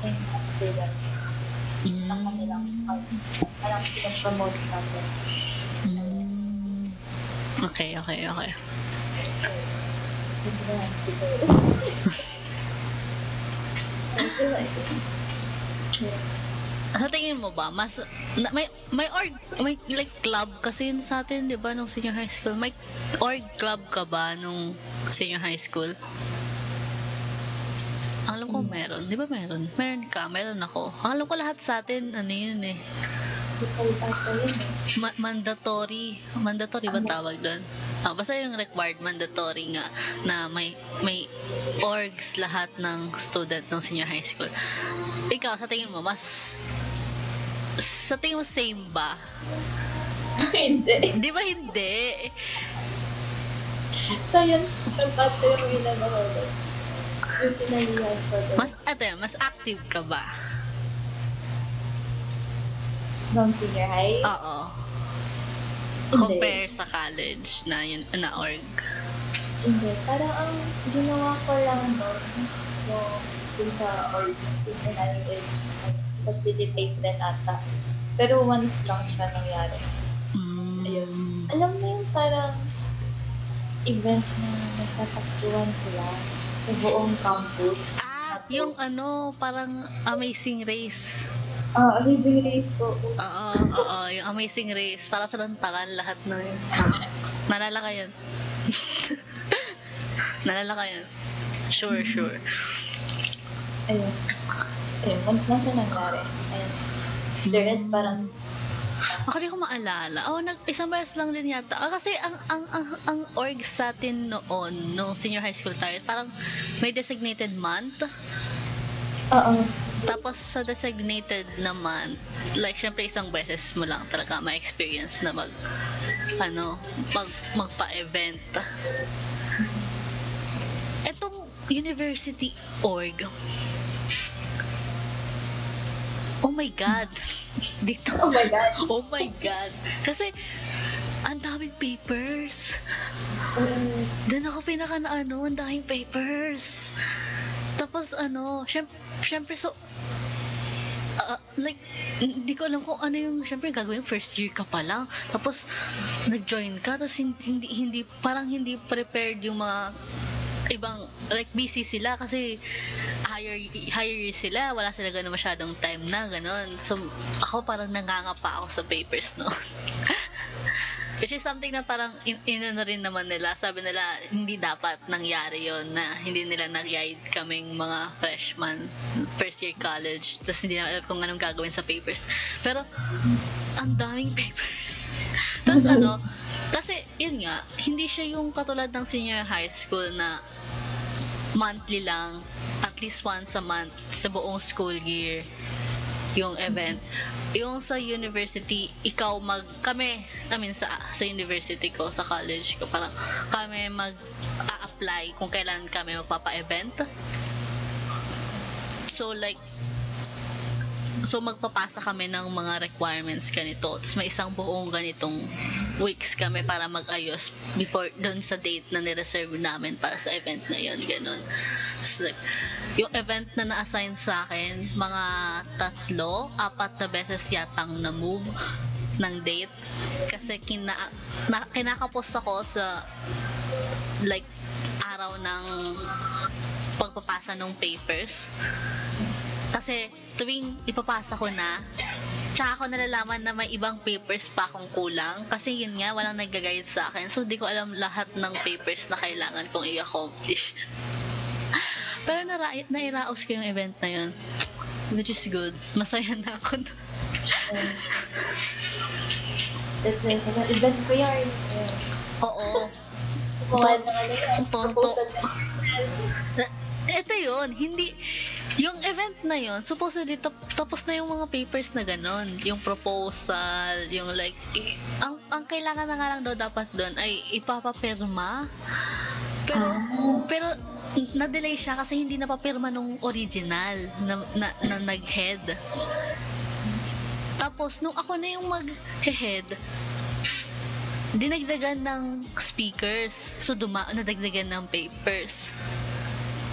and students na kanilang art. Parang promote natin.
Okay. Sa tingin mo ba, may org, may like club kasi yun sa atin, di ba, nung senior high school? May org club ka ba nung senior high school? Alam ko meron, di ba meron? Meron ka, meron ako. Alam ko lahat sa atin, ano yun eh. Mandatory ba tawag doon? Basta yung required mandatory nga na may orgs lahat ng student ng senior high school. Ikaw, sa tingin mo same ba?
Hindi.
Di ba hindi?
So yun, yung pattern yung ginagawa ko. Yung sinalihan ko doon.
Mas active ka ba?
From senior high?
Oo.
Hindi.
Compare sa college na yun na org.
Hindi. Parang ang ginawa ko lang doon, yung sa senior high is facilitate din ata. Pero once lang siya nangyari. Ayun. Alam mo yung parang event na nagtatakbuhan sila sa buong campus.
Yung parang Amazing Race.
Amazing Race po.
Oo, yung Amazing Race. Para sa lantakan lahat na yun. Nalala ka yun? Nalala ka yun? Sure.
Ayun, once lang siya nangyari. Ayun. The rest parang
Ako di ko maalala. Isang beses lang din yata. Kasi ang org sa atin noon, no senior high school tayo, parang may designated month.
Oo.
Tapos sa designated na month, like syempre isang beses mo lang talaga ma-experience na magpa-event. Etong university org, oh my God. Dito.
Oh my God.
Oh my God. Kasi, ang daming papers. Doon ako ang daming papers. Tapos, syempre, like, hindi ko alam kung ano yung, syempre, gagawin, first year ka pa lang. Tapos, nag-join ka, tapos parang hindi prepared yung mga ibang, like, busy sila kasi higher year sila, wala sila gano'n masyadong time na gano'n. So ako parang nangangapa ako sa papers no. Which is something na parang inano rin naman nila, sabi nila hindi dapat nangyari yon, na hindi nila nag-guide kaming mga freshman first year college, tapos hindi na alam kung anong gagawin sa papers, pero ang daming papers. Tapos kasi yun nga, hindi siya yung katulad ng senior high school na monthly lang, at least once a month sa buong school year yung event. Yung sa university, kami sa university ko, sa college ko, parang kami mag-a-apply kung kailan kami magpapa-event. So like So magpapasa kami ng mga requirements ganito. Tapos may isang buong ganitong weeks kami para mag-ayos before doon sa date na nireserve namin para sa event na yun, ganun. So, like, yung event na na-assign sa akin, mga 3-4 na beses yatang na-move ng date. Kasi kinakapos ako sa like araw ng pagpapasa ng papers. Kasi tuwing ipapasa ko na, tsaka ako nalalaman na may ibang papers pa akong kulang. Kasi yun nga, walang nag-guide sa akin. So, di ko alam lahat ng papers na kailangan kong i-accomplish. Pero nairaos ko yung event na yun. Which is good. Masaya na ako.
Tapos event ko yun.
Oo.
Kumain na kami.
Proposal. Ito yun, hindi, yung event na yun, supposedly tapos na yung mga papers na ganon, yung proposal, yung like, ang kailangan na nga lang daw dapat doon ay ipapapirma, pero na-delay siya kasi hindi napapirma nung original na nag-head. Tapos, nung ako na yung mag-head, dinagdagan ng speakers, so nadagdagan ng papers.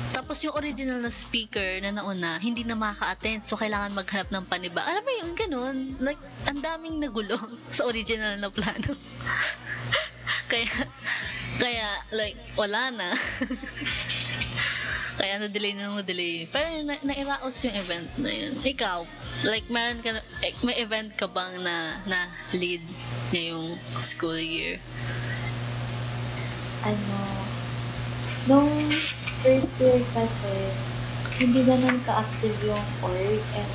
Tapos yung original na speaker na nauna, hindi na makaka-attend. So, kailangan maghanap ng paniba. Alam mo yung ganun? Like, ang daming nagulo sa original na plano. kaya, like, wala na. Kaya na-delay. Pero nairaos yung event na yun. Ikaw, like, may event ka bang na lead ngayong school year?
Nung first year kasi, hindi ganun ka-active yung org and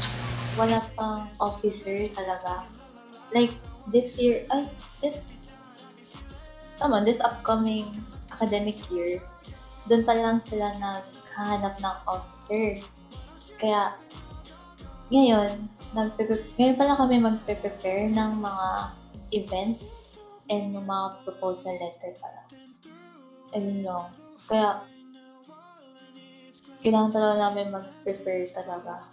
wala pang officer talaga. Like, this upcoming academic year, doon pa lang sila naghahanap ng officer. Kaya, ngayon pa lang kami magpe-prepare ng mga event and yung mga proposal letter pala. Ayun lang. Kaya, kailangan talaga namin mag-prepare talaga.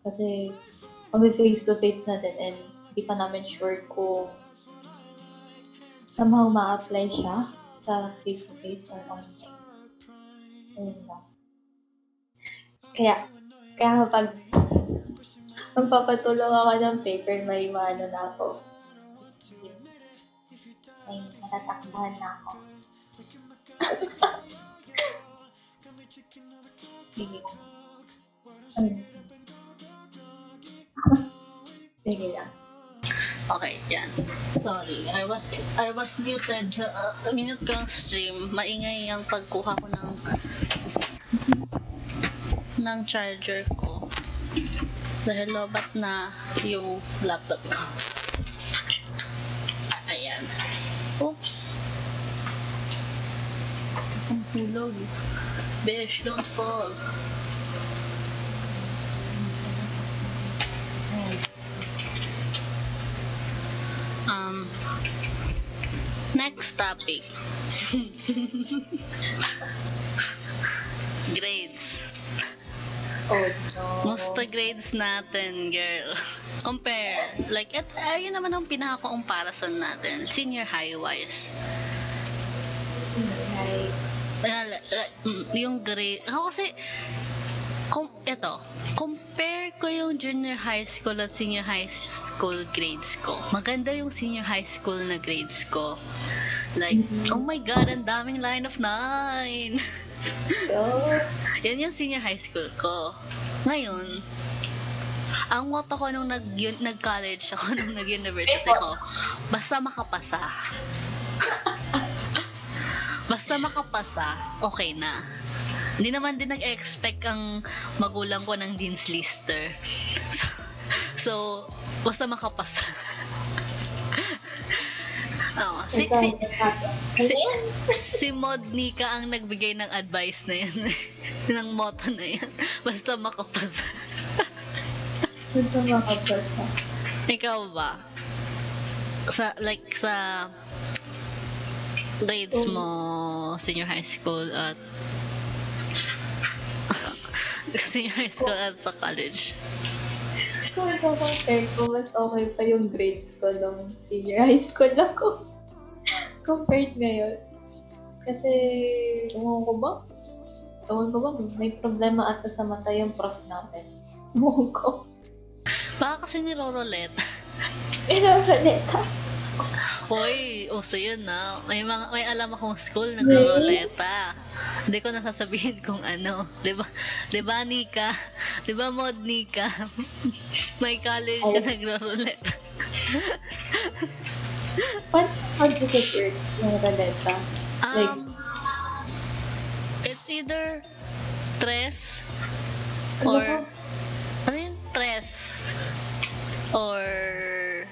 Kasi, face-to-face na din and hindi pa namin sure kung somehow ma-apply siya sa face-to-face or online. Ayun lang. Kaya kapag magpapatulong ako ng paper, may maano na ako. May natatakbuhan na ako. Sige lang.
Okay, yan. Sorry, I was muted. Minute ko ang stream. Maingay ang pagkuha ko ng charger ko. Dahil lobat na yung laptop ko. Ayan. Oops. Ang hulog. Besh, don't fall. Next topic. Grades.
Oh no.
Musta grades natin, girl? Compare. Like, ayun naman ang pinaka-comparison natin. Senior high-wise. Yung grade. Ako kasi, compare ko yung junior high school at senior high school grades ko. Maganda yung senior high school na grades ko. Like, oh my God, ang daming line of 9. Yan yung senior high school ko. Ngayon, ang motto ko nung nag-college ako, nung nag-university ko, basta makapasa. Basta makapasa, okay na. Hindi naman din nag-expect ang magulang ko ng Dean's Lister. So basta makapasa. Si Modnica ang nagbigay ng advice na yan. Ng motto na yan. Basta makapasa.
Basta makapasa.
Ikaw ba? Sa grades mo, senior high school at senior high school at sa college?
Kung ito-compare ko, mas okay pa yung grades ko nung senior high school ako compared ngayon. Kasi, ewan ko ba, may problema ata sa mata yung prof namin. Ewan ko.
Baka kasi niroroleta.
Inaraleta.
Hoy, uso yun na. May alam akong school nagro-roleta. Hindi ko nasasabihin kung ano. 'Di ba Nika? 'Di ba Mod Nika? May college siya nagro-roleta.
Paano to secure yung raleta? Like,
It's either tres
ano
or
ba?
ano yun? Tres or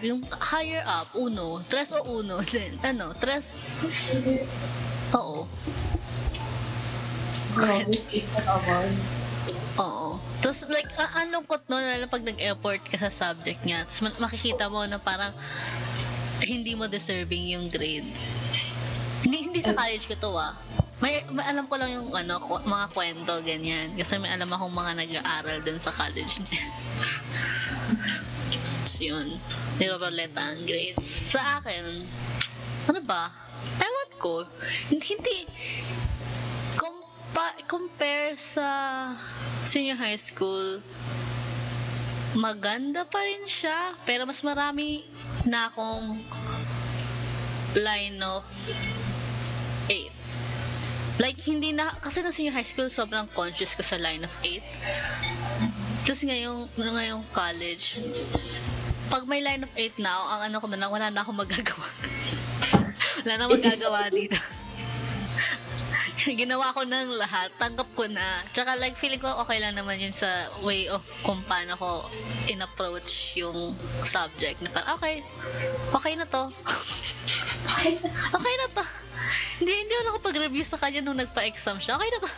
yung higher up, uno. Tres o uno din. Ano? Tres. Oo.
Grabe, station naman.
Oo. Tapos like, ang lungkot no, lalo pag nag-effort ka sa subject niya. Tapos makikita mo na parang hindi mo deserving yung grade. Hindi sa college ko to May alam ko lang yung mga kwento ganyan kasi may alam akong mga nag-aaral dun sa college niya. So yun, niroroleta ang grades. Sa akin, ano ba? Ewan ko. Hindi compare sa senior high school, maganda pa rin siya, pero mas marami na akong line of 8. Like, hindi na, kasi na senior high school, sobrang conscious ko sa line of 8. Tapos ngayong college, pag may line of 8 na, ang ano ko na lang, wala na akong magagawa. Wala na akong magagawa dito. Ginawa ko ng lahat, tanggap ko na. Tsaka like, feeling ko okay lang naman yun sa way of kung paano ko in-approach yung subject. Na parang, okay na to. Okay na to. Hindi ako nakapag-review sa kanya nung nagpa-exam siya. Okay na to.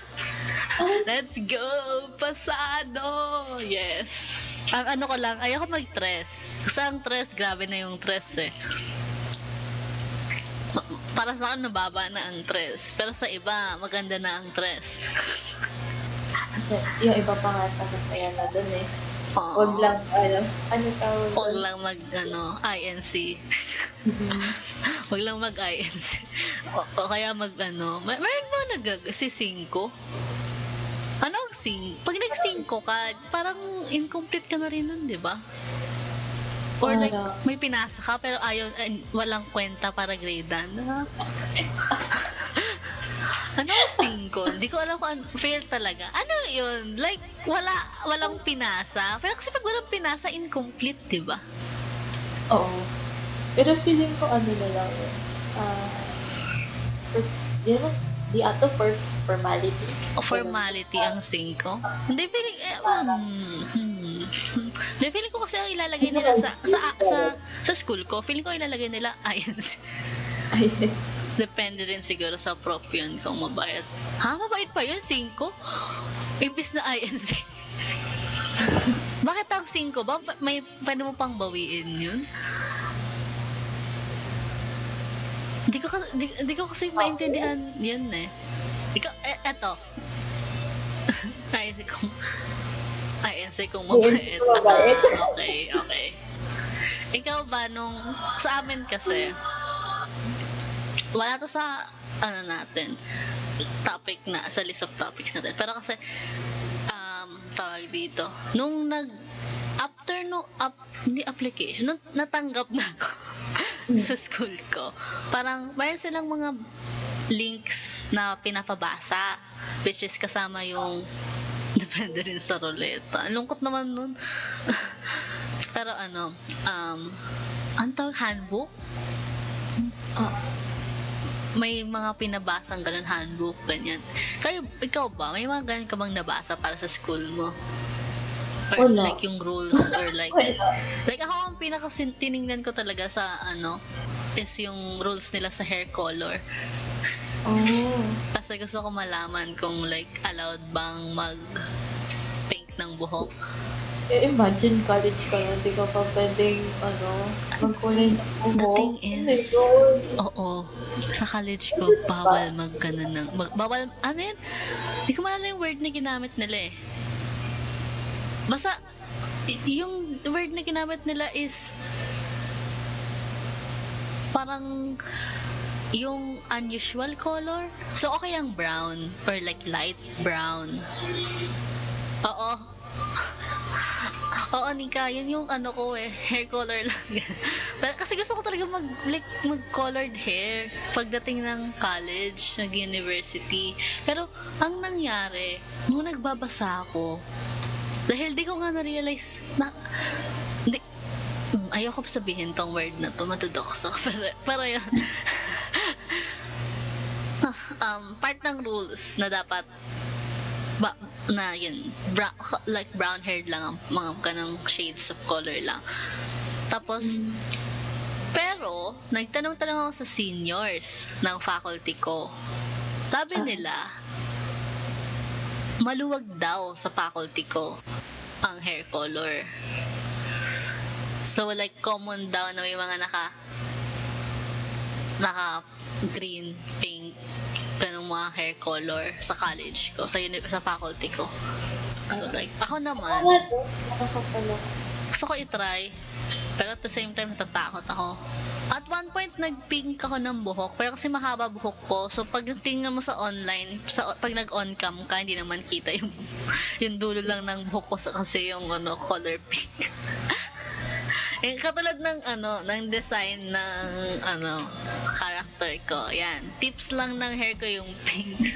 Let's go! Pasado! Yes! Ang ano ko lang, ayoko mag-tres. Kasi ang tres, grabe na yung tres eh. Para sa akin, nababa na ang tres. Pero sa iba, maganda na ang tres.
Kasi yung iba pa nga kaya na dun eh.
Oo.
Huwag lang, ano tawag
Huwag
dun?
lang INC. Huwag lang mag-INC. O kaya meron ba si 5? Ano ang 5? Pag nag-5 ka, parang incomplete ka na rin nun, di ba? Or like, may pinasa ka, pero walang kwenta para gradean. Ano ang 5? Hindi ko alam kung fail talaga. Ano yun? Like, walang pinasa. Pero kasi pag walang pinasa, incomplete, di ba?
Oo. Pero feeling ko ano na lang yun. Di ato for formality.
Formality ang 5? Hindi, feeling, Hindi, feeling ko kasi ang ilalagay nila sa school ko, feeling ko ilalagay nila INC.
Ayun.
Depende rin siguro sa prof yun kung mabait. Mabait pa yun? 5? Imbis na INC. Bakit ang 5 ba? May paano mo pang bawiin yun? Hindi ko kasi maintindihan yun eh. Eto. INC kung mabait. Okay. Ikaw ba sa amin kasi, wala to sa natin topic na sa list of topics natin, pero kasi tawag dito nung hindi application nung natanggap na ako sa school ko, parang mayroon silang mga links na pinapabasa, which is kasama yung depende rin sa roleta. Ang lungkot naman nun. Pero ang tawag, handbook? May mga pinabasang ganun, handbook, ganyan. Ikaw ba? May mga ganun ka bang nabasa para sa school mo? Or
Wala.
like yung rules or like ako ang tiningnan ko talaga sa is yung rules nila sa hair color.
Oh.
Kasi gusto ko malaman kung like allowed bang mag-paint ng buhok.
Imagine college ka lang, di ka pa pwedeng magkulay ng
The
buhok.
thing is, oo, sa college ko, bawal bawal, ano yun? Hindi ko maalala yung word na ginamit nila eh. Basta, yung word na ginamit nila is parang yung unusual color. So, okay ang brown or like light brown. Oo. Oo, Nika, yun yung ano ko hair color lang. Pero kasi gusto ko talaga mag-colored hair pagdating ng college, nag-university. Pero, ang nangyari, nung nagbabasa ako, dahil di ko nga na-realize na, ayoko pa sabihin tong word na to, matudokso. Pero yun, part ng rules na dapat na yun, like brown haired lang ang mga ganang shades of color lang. Tapos, pero, nagtanong-tanong ako sa seniors ng faculty ko. Sabi nila, maluwag daw sa faculty ko ang hair color. So, like, common daw na may mga naka green, pink, ganung mga hair color sa college ko, sa faculty ko. So, like, ako naman, gusto ko i-try, pero at the same time, natatakot ako. At one point, nag-pink ako ng buhok, pero kasi mahaba buhok ko, so pag tingnan mo sa online, pag nag-on-cam ka, hindi naman kita yung dulo lang ng buhok ko kasi yung color pink. Katulad ng design ng character ko. Yan. Tips lang ng hair ko yung pink.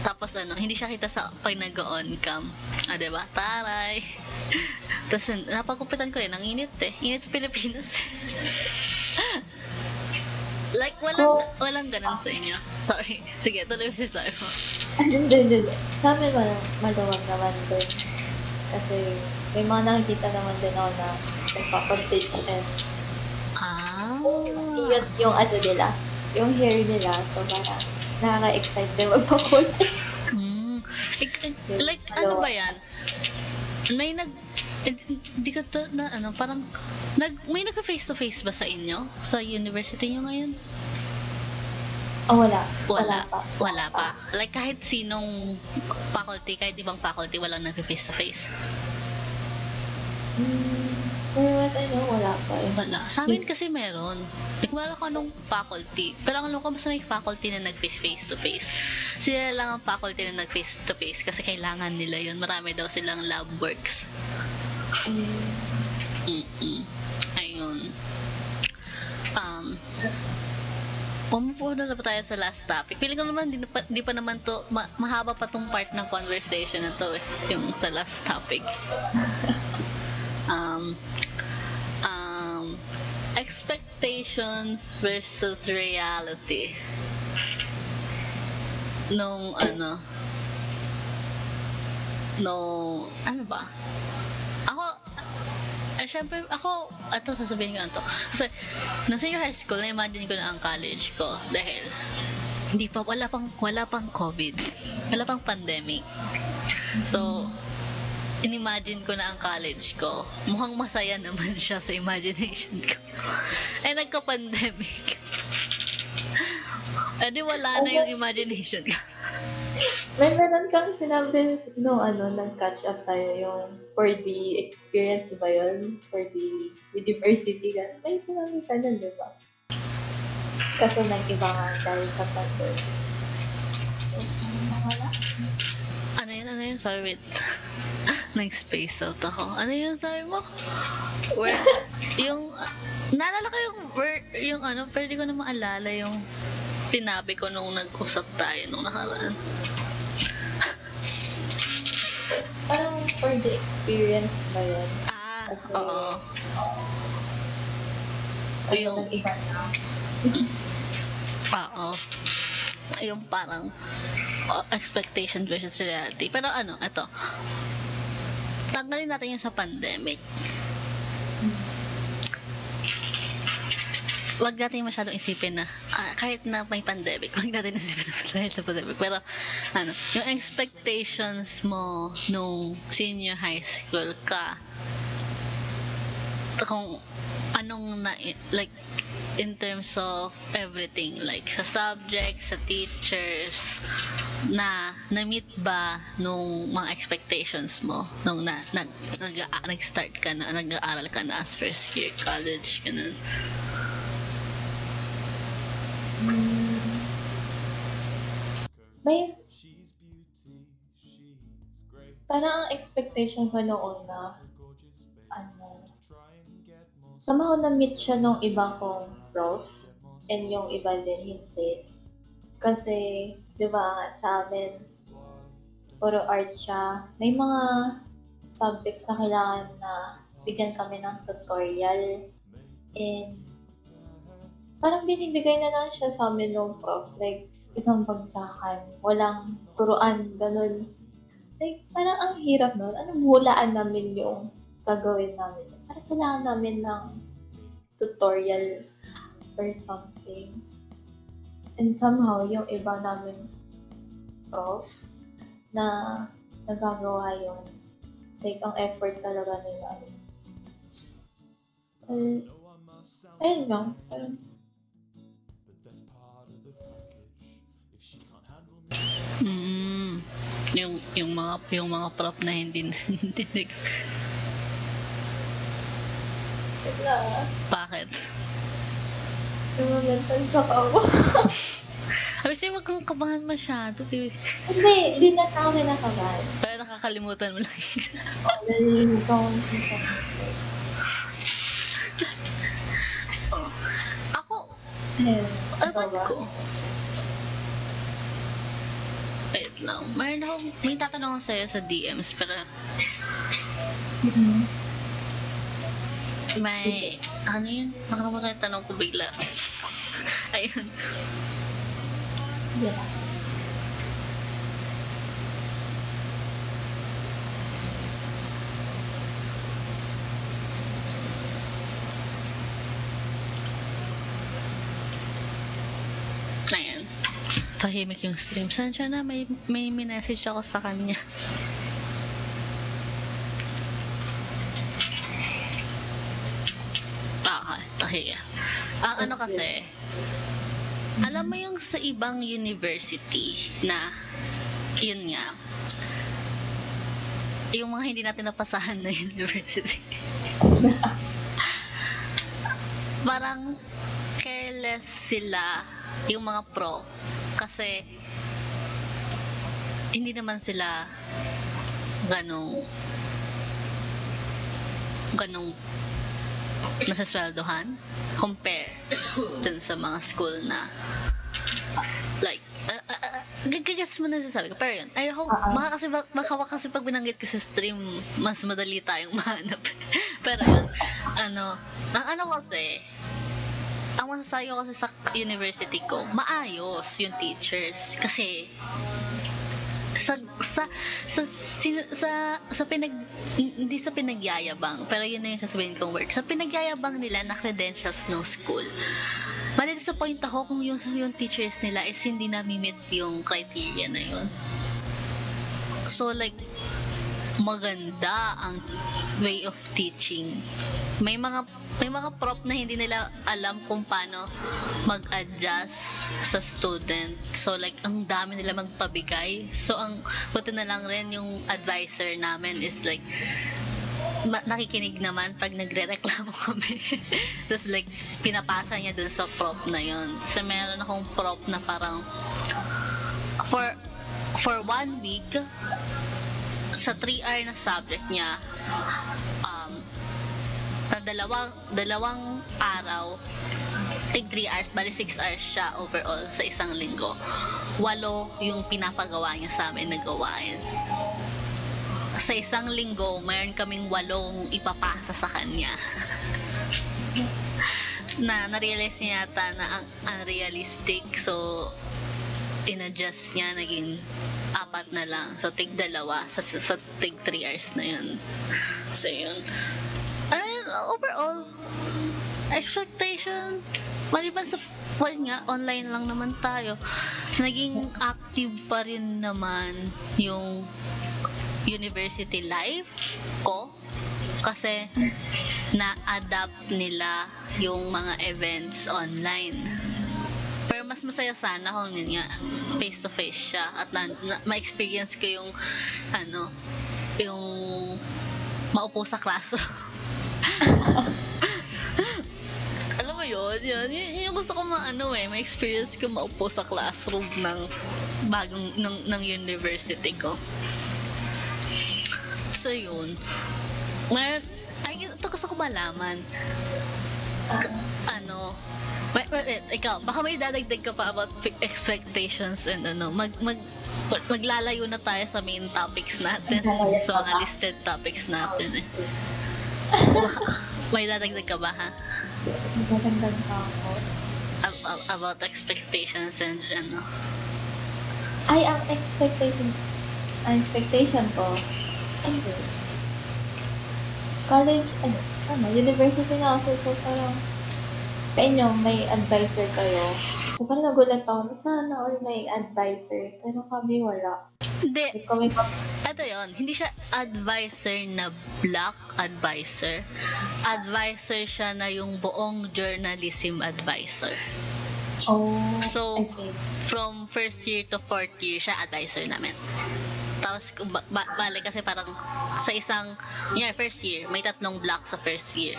Tapos hindi siya kita sa pag nag-on cam. Diba? Taray. Tapos napagupitan ko rin. Ang init Init sa Pilipinas. Like, walang ganun sa inyo. Sorry. Sige, tuloy mo si Sarah.
Hindi. Sa amin maluwag naman din. Kasi may mga nakikita naman din ako na nagpa-teach and yung nila, yung hair nila, so parang nakaka-excite din magpakulay.
Like, ano ba yan? May hindi ka to na parang may nag-face to face ba sa inyo? Sa university nyo ngayon? Wala pa. Like, kahit sinong faculty, kahit ibang faculty, walang nag-face to face.
For what I know, wala pa
Wala. Sa amin kasi meron. Like, wala ko anong faculty. Pero ang alam ko, mas may faculty na nag-face to face. Sila lang ang faculty na nag-face to face kasi kailangan nila yun. Marami daw silang lab works. Ayun. Pumuna na pa tayo sa last topic. Feeling ko naman, di pa naman to, mahaba pa tong part ng conversation na to yung sa last topic. Expectations versus reality. Ano ba? Syempre, sasabihin ko to. Kasi, nasa yung high school, na-imagine ko na ang college ko. Dahil, wala pang COVID. Wala pang pandemic. So, in-imagine ko na ang college ko. Mukhang masaya naman siya sa imagination ko. Nagka-pandemic. Di wala na yung imagination ko.
May meron kang sinabi nag-catch up tayo yung for the experience ba yun? For the university ka. May sinabi ka nun, di ba? Kaso nag-iba nga dahil sa pandemic.
Ano yun? Sorry, wait. Nag-space out ako. Ano yun, sabi mo? Naalala ko pero di ko na maalala yung sinabi ko nung nag-usap tayo nung nakaraan.
Parang for the experience ba yun?
Oo. Yung
iba na.
Oo. Yung parang expectation versus reality. Pero ito. Tanggalin natin yan sa pandemic. Wag natin masyadong isipin na kahit na may pandemic, wag natin isipin na dahil sa pandemic. Pero yung expectations mo nung senior high school ka, kung anong in terms of everything, like sa subjects, sa teachers, na-meet ba nung mga expectations mo nung nag-start ka na, nag-aaral ka na as first year college, ganun?
May, parang ang expectation ko noon na, somehow na-meet siya nung iba kong prof, and yung iba din hindi. Kasi, di ba, sa amin, puro art siya. May mga subjects na kailangan na bigyan kami ng tutorial. And, parang binibigay na lang siya sa amin ng prof. Like, isang bagsakan. Walang turuan, ganun. Like, parang ang hirap nun. Anong hulaan namin yung gagawin namin? Parang kailangan namin ng tutorial or something. And somehow, yung iba namin prof na nagagawa yun. Like, ang effort talaga nila. Ayun lang.
Yung mga prop na hindi
Wala.
Bakit?
Yung mga mental kakawa.
Sabi sa'yo, wag kang kabahan masyado.
Hindi na ako kinakabahan.
Pero nakakalimutan mo lang.
Nalilimutan ko yung subject.
Ako,
Ayun.
ewan ko. Wait lang. May tatanong ako sa'yo sa DMs, pero may, ano yun? Nakamakitanong ko bigla. Ayun.
Yeah.
Ayan. Tahimik yung stream. Saan siya na? May message ako sa kanya. Okay. Ang ano kasi, alam mo yung sa ibang university na, yun nga, yung mga hindi natin napasahan na university. Parang careless sila yung mga pro kasi hindi naman sila ganong nasasweldohan compare dun sa mga school na like gagagets mo na sasabi ko, pero yun ayoko, baka kasi pag binanggit ko sa stream mas madali tayong mahanap. Pero yun, ang kasi ang masasabi ko kasi sa university ko, maayos yung teachers kasi hindi sa pinagyayabang, pero yun na yung sasabihin kong word, sa pinagyayabang nila na credentials no school, madi-disappoint ako kung yung teachers nila is hindi na-meet yung criteria na yun. So like, maganda ang way of teaching. May mga prop na hindi nila alam kung paano mag-adjust sa student. So like, ang dami nila magpabigay. So ang buti na lang rin yung advisor namin is like nakikinig naman pag nagre-reklamo kami. Tapos like, pinapasa niya dun sa prop na yun. So meron akong prop na parang for 1 week sa 3R na subject niya, na dalawang araw, tig 3 hours, bali 6 hours siya overall sa isang linggo. 8 yung pinapagawa niya sa amin na gawain. Sa isang linggo, mayroon kaming 8 ipapasa sa kanya. Na-realize niya yata na ang unrealistic, so in-adjust niya, naging 4 na lang. So, tig 2 sa tig 3 hours na yun. So, yun. Overall, expectation, maliban sa, online lang naman tayo, naging active pa rin naman yung university life ko. Kasi na-adapt nila yung mga events online. Pero mas masaya sana kung yun nga, face-to-face siya at ma-experience ko yung yung maupo sa classroom. Alam mo yun yung gusto ko ma-experience ko maupo sa classroom ng ng university ko. So yun. Ngayon, ito gusto ko malaman. Wait, ikaw, baka may dadagdag ka pa about expectations and maglalayo na tayo sa main topics natin, sa mga listed topics natin eh. May dadagdag ka ba, ha?
Magandang pa ako.
About expectations and
Ay, ang expectation ko, college, university na kasi, so parang, sa inyo, may advisor kayo. So parang nagulat ako, sana all may advisor, pero kami wala.
Hindi.
Kami,
Ito yun, hindi siya advisor na block advisor. Advisor siya na yung buong journalism advisor. So,
I see.
from first year to fourth year, siya advisor namin. Tapos, balik kasi parang sa isang, first year, may 3 block sa first year.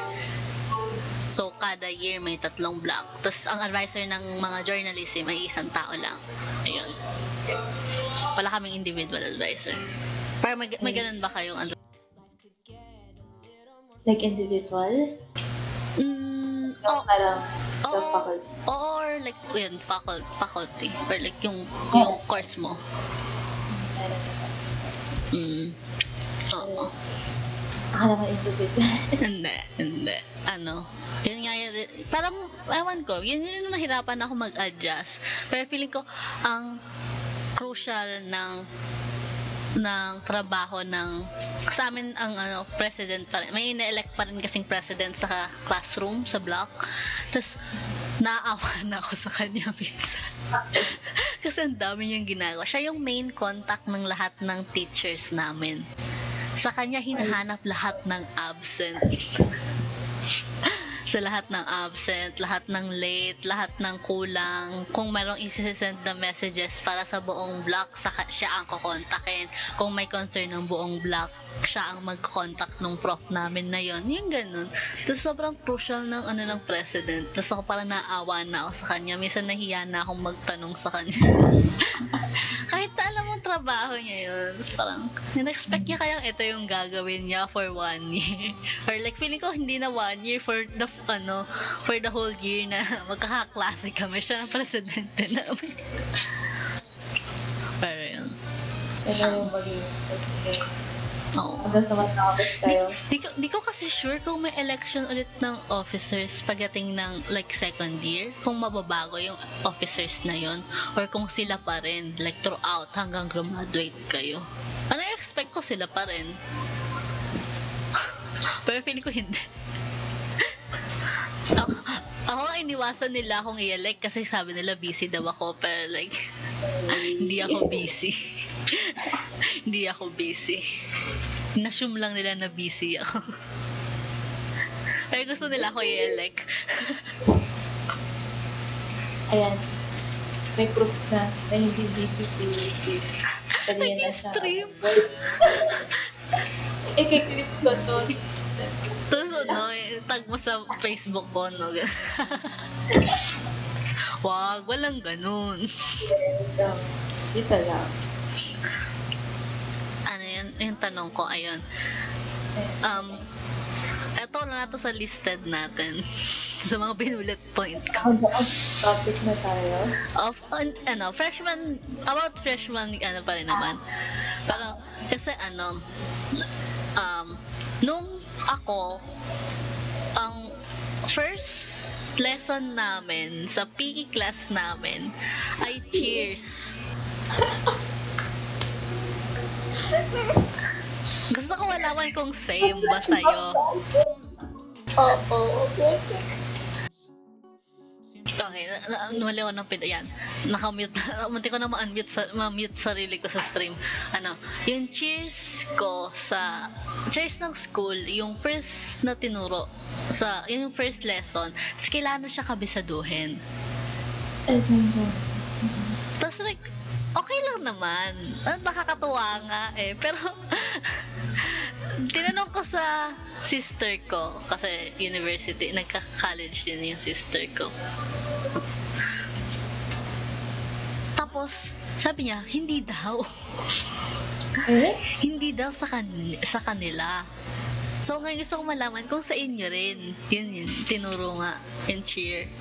So, kada year may 3 block. Tapos, ang advisor ng mga journalism ay isang tao lang. Ayun. Wala kaming individual advisor. Pero may ganun ba kayong
Like individual? Parang sa faculty.
Or like, yun, faculty. Or like yung course mo. Oo.
Akala ko individual.
Hindi. Yun nga yun. Parang, ewan ko, yun yung nahirapan ako mag-adjust. Pero feeling ko, ang crucial ng trabaho sa amin ang president pa rin. May ina-elect pa rin kasing president sa classroom, sa block. Tapos, naaawa na ako sa kanya minsan. Kasi ang dami niyang ginagawa. Siya yung main contact ng lahat ng teachers namin. Sa kanya hinahanap lahat ng absent. Sa lahat ng absent, lahat ng late, lahat ng kulang. Kung mayroong isi-send na messages para sa buong block, siya ang kukontakin. Kung may concern ng buong block, siya ang mag-contact ng prof namin na yon. Yung ganun. Tapos sobrang crucial ng ng president. Tapos ako parang naawa na ako sa kanya. Minsan nahiya na akong magtanong sa kanya. Kahit alam mo trabaho niya yun. Tapos parang, in-expect niya kayang ito yung gagawin niya for 1 year. Or like, feeling ko hindi na 1 year for the whole year na magkakaklase kami. Siya ang presidente namin. Pero yun.
Siya na yung maging president.
Oo.
Hanggang sa matapos kayo.
Di ko kasi sure kung may election ulit ng officers pagdating ng like second year, kung mababago yung officers na yon or kung sila pa rin like throughout hanggang graduate kayo. Ano expect ko sila pa rin? Pero feeling ko hindi. Ako iniwasan nila akong i-elect kasi sabi nila busy daw ako, pero like hindi ako busy. Hindi ako busy. Nasum lang nila na busy ako. Pero gusto nila ako i-elect.
Ayan. May proof na hindi busy si kanina na siya.
Nag-stream.
I-clip ko to.
Tapos tag mo sa Facebook ko, no? Wag, walang ganun.
Dito lang.
Ano yun? Yung tanong ko, ayun. Eto na nato sa listed natin. Sa mga binulit point ko.
Topic na tayo.
Freshman, about freshman, pa rin naman. Parang, kasi nung ako, ang first lesson namin sa PE class namin ay cheers. Gusto ko malaman kung same ba sa'yo.
Oo, okay.
Okay, mali ako ng ayan, nakamute, munti ko na ma-mute sarili ko sa stream. Yung cheers ko sa cheers ng school, yung first na tinuro, yung first lesson, tapos kailangan siya kabisaduhin.
Same.
Tapos like, okay lang naman. Nakakatuwa nga eh. Pero, tinanong ko sa sister ko, kasi university, nagka-college din yung sister ko. Tapos, sabi niya, hindi daw. Hindi daw sa kanila. So, ngayon gusto ko malaman kung sa inyo rin. Yun, tinuro nga, yung cheer.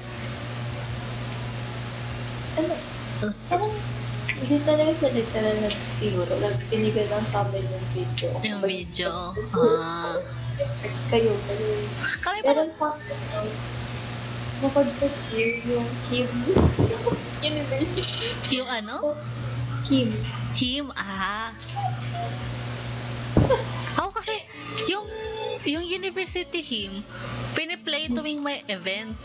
Parang hindi talaga siya literal na tinuro. Pinigay lang sa amin yung video.
Yung video.
Kayo.
Kami
Meron pa bukod sa cheer, yung Kim University.
yung
Kim.
Ako kasi, yung university hymn, piniplay tuwing may event.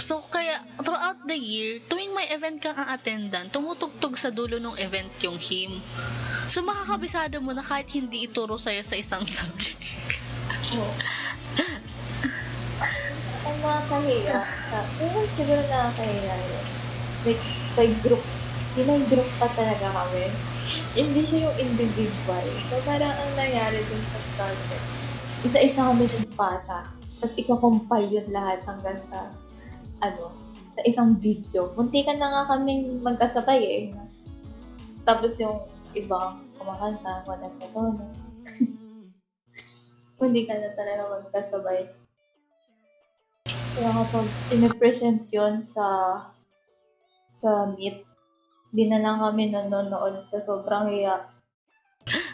So, kaya, throughout the year, tuwing may event kang a-attendan, tumutugtog sa dulo ng event yung hymn. So, makakabisado mo na kahit hindi ituro sa'yo sa isang subject.
Ang nakakahiya. Siguro nakakahiya yun. Like, by group. Group pa talaga kami. Hindi siya yung individual. So, parang ang nangyari dun sa project. Isa-isa kami nagpasa. Tapos, ikakompile yun lahat hanggang sa sa isang video. Muntikan na nga kaming magkasabay eh. Tapos yung ibang kumakanta, wala sa tono. Muntikan na talaga magkasabay. Kaya kapag in-present yun sa Meet, di na lang kami nanonood sa sobrang hiya.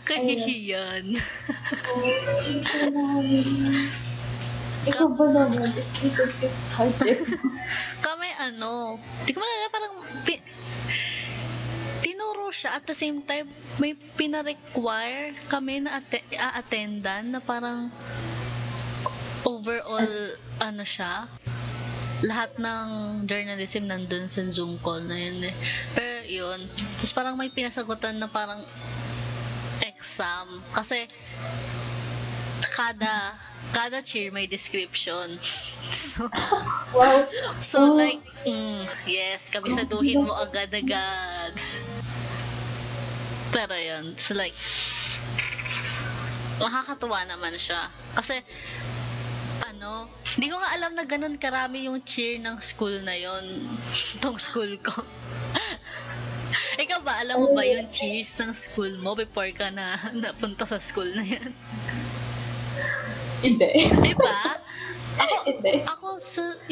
Kahihiyan.
Ikaw ba naman? Isa project.
Kami di ko malala, parang tinuro siya at the same time may pina-require kami na a-attendan na parang overall siya. Lahat ng journalism nandun sa Zoom call na yun eh. Pero yun, tapos parang may pinasagutan na parang exam kasi kada cheer may description. So,
wow.
like, yes, kabisaduhin mo agad-agad. Pero yun, it's like, nakakatuwa naman siya. Kasi, hindi ko nga alam na ganun karami yung cheer ng school na yon. Tong school ko. Ikaw ba, alam mo ba yung cheers ng school mo before ka na napunta sa school na yan?
Hindi.
Diba?
Hindi.
Ako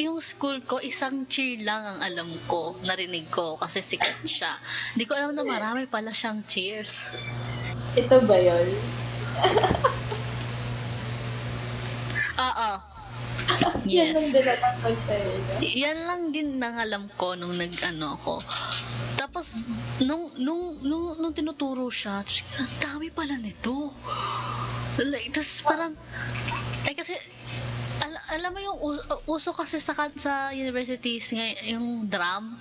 yung school ko, isang cheer lang ang alam ko, narinig ko, kasi sikat siya. Hindi ko alam na marami pala siyang cheers.
Ito ba yun?
Oo.
Yan lang
Yes.
din natapag sa'yo.
Yan lang din nang alam ko nung ako. Tapos, nung tinuturo siya, ang dami pala nito. Like, tapos parang, kasi, alam mo yung uso kasi sa universities yung drum.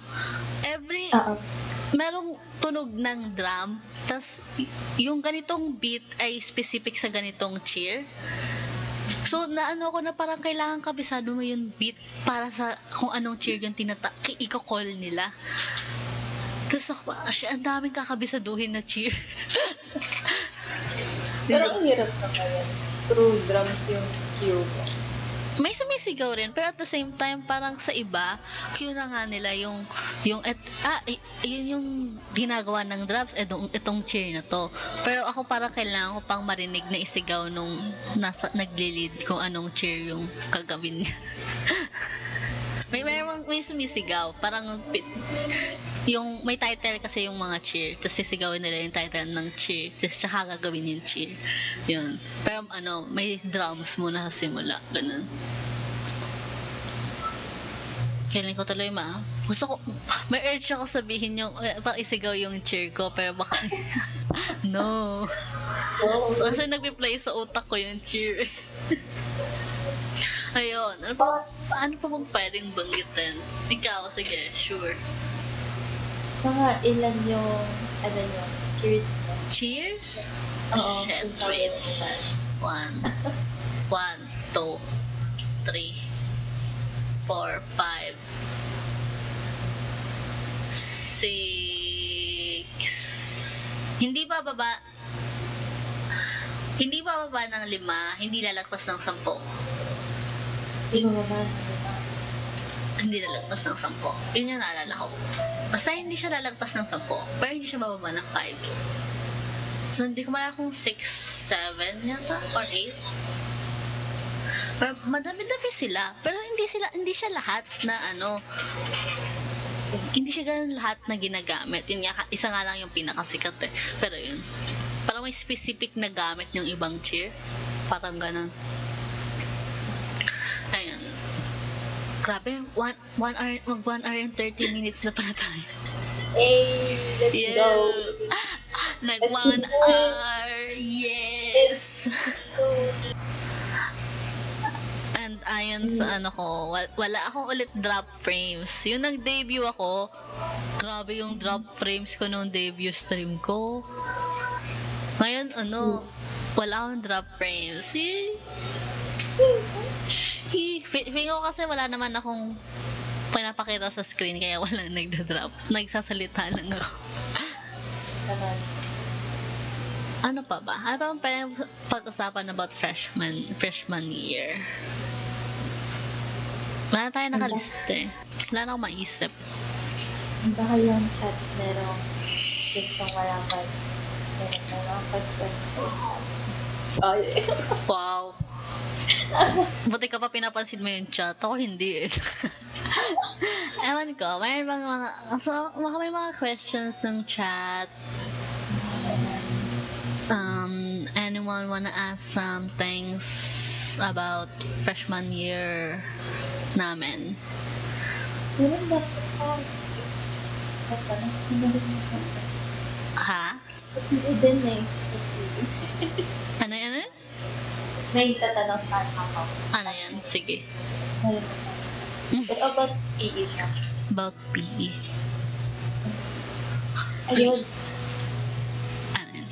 Merong tunog ng drum, tapos yung ganitong beat ay specific sa ganitong cheer. So, ko na parang kailangan kabisado mo yung beat para sa kung anong cheer yung iko-call nila. Tapos ang daming kakabisaduhin na cheer.
Pero ang hirap naman yan. True drums yung cue mo.
May sumisigaw rin, pero at the same time, parang sa iba, cue na nga nila yun yung ginagawa ng drums, itong cheer na to. Pero ako parang kailangan ko pang marinig na isigaw nung nagli-lead kung anong cheer yung kagawin niya. may sumisigaw, parang yung may title kasi yung mga cheer, tapos sisigawin nila yung title ng cheer, tapos saka gagawin yung cheer. Yun. Pero may drums muna sa simula, ganun. Feeling ko tuloy gusto ko, may urge ako sabihin yung, parang isigaw yung cheer ko, pero baka, no. Kasi nagpi-play sa utak ko yung cheer. Ayun. Ano pa bang pwedeng banggitin? Ikaw, sige, sure.
Mga ilan yung, ano nyo, cheers mo?
Cheers?
Oo.
Shit,
kung
wait.
sabi mo ba?
1, 2, 3, 4, 5, 6. Hindi bababa ng 5, hindi lalagpas ng 10.
Di ba ba?
Hindi lalagpas ng 10. Yun yung naalala ko. Basta hindi siya lalagpas ng 10, pero hindi siya bababa ng 5. So, hindi ko malala kung 6, 7 yata, or 8. Pero madami-dami sila. Pero hindi siya lahat na hindi siya ganun lahat na ginagamit. Yun nga, isa nga lang yung pinakasikat eh. Pero yun. Parang may specific na gamit yung ibang cheer. Parang ganun. Ayun. Grabe, 1 hour and 30 minutes na pala tayo.
Hey, let's go!
Nag
Let's
1
go.
hour! Yes! And ayon sa ko, wala akong ulit drop frames. Yung nag-debut ako, grabe yung drop frames ko nung debut stream ko. Ngayon, wala akong drop frames. Feeling ko kasi wala naman akong pinapakita sa screen kaya walang nagda-drop. Nagsasalita lang ako.
Naman.
Ano pa ba? Ano pa bang pwedeng pag-usapan about freshman year? Wala na tayo nakalista eh. Wala na akong maisip.
Baka yung chat merong gustong malaman. Merong questions. Oh,
Wow. Buti ka pa pinapansin mo yung chat. Ako hindi eh. Ewan ko, may mga questions ng chat. Anyone wanna ask some things about freshman year namin?
meron ba ito? Parang sinunod mo ko.
Ha?
Hindi din eh.
Ano yan?
May tatanong pa ako.
Ano yan? Sige.
But about PE siya.
About PE.
Ayun.
Ano yan?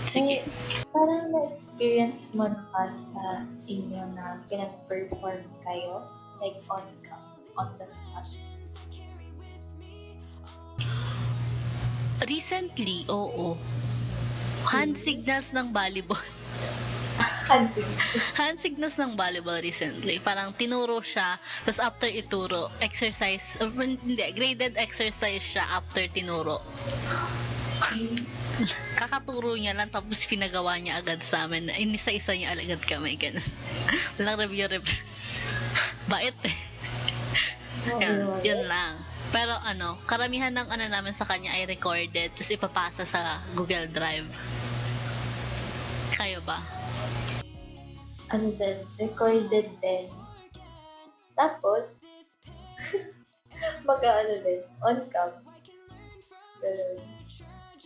Sige.
Parang na-experience mo na ba sa inyo na pinag-perform kayo? Like on the spot?
Recently, oo. Hand signals ng volleyball.
Hunting.
Hand signals ng volleyball recently. Parang tinuro siya, tapos after ituro, exercise, hindi, graded exercise siya after tinuro. Kakaturo niya lang, tapos pinagawa niya agad sa amin. Inisa-isa niya agad kami, ganun. Walang review. Bait eh. Yun lang. Pero karamihan ng namin sa kanya ay recorded, tapos ipapasa sa Google Drive. Kayo ba?
Din, recorded din. Tapos, din, on cam.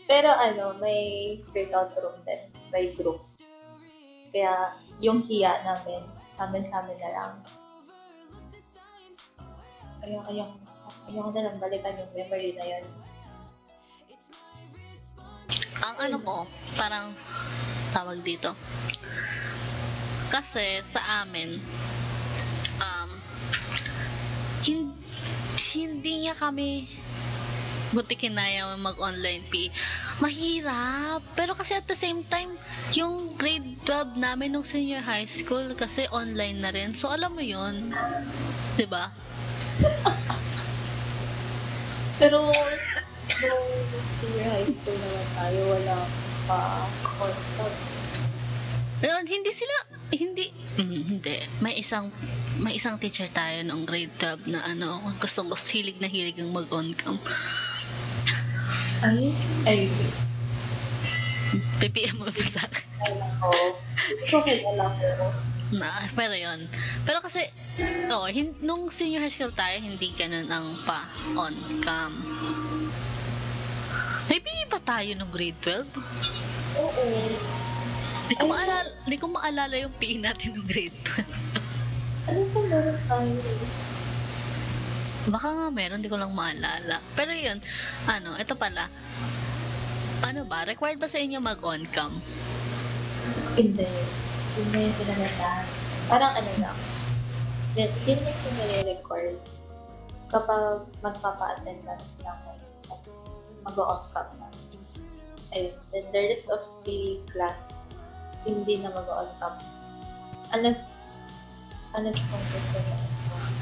Pero may breakout room din, by group. Kaya, yung hiya namin, sa amin na lang. Ayoko na lang balikan yung memory na yun.
Ang ko, parang tawag dito. Kasi sa amin, hindi niya kami buti kinaya mag-online PE. Mahirap. Pero kasi at the same time, yung grade 12 namin nung senior high school kasi online na rin. So alam mo yun. 'Di ba?
Pero, nung senior high school naman tayo, wala pa on.
Hindi. May isang teacher tayo noong grade 12 na gustong hilig na hilig ang mag-on-cam.
Ay.
PPM mo ba sa akin?
Alam ko.
Pero yun. Pero kasi, nung senior high school tayo, hindi ganun ang pa-on-cam. May PE ba tayo nung grade 12?
Oo.
Hindi ko maalala yung PE natin nung grade 12.
Ano pa meron tayo eh?
Baka nga meron, di ko lang maalala. Pero yun, ito pala. Ano ba? Required ba sa inyo mag-on-cam?
Hindi. Hindi yung pinagandaan. Parang ano lang. Hindi naman siya nire-record. Kapag magpapa-attendance lang kayo, tapos mag-o-off-cam na. Ayun. Then the rest of the class, hindi na mag-o-on-cam. Unless kung gusto mo.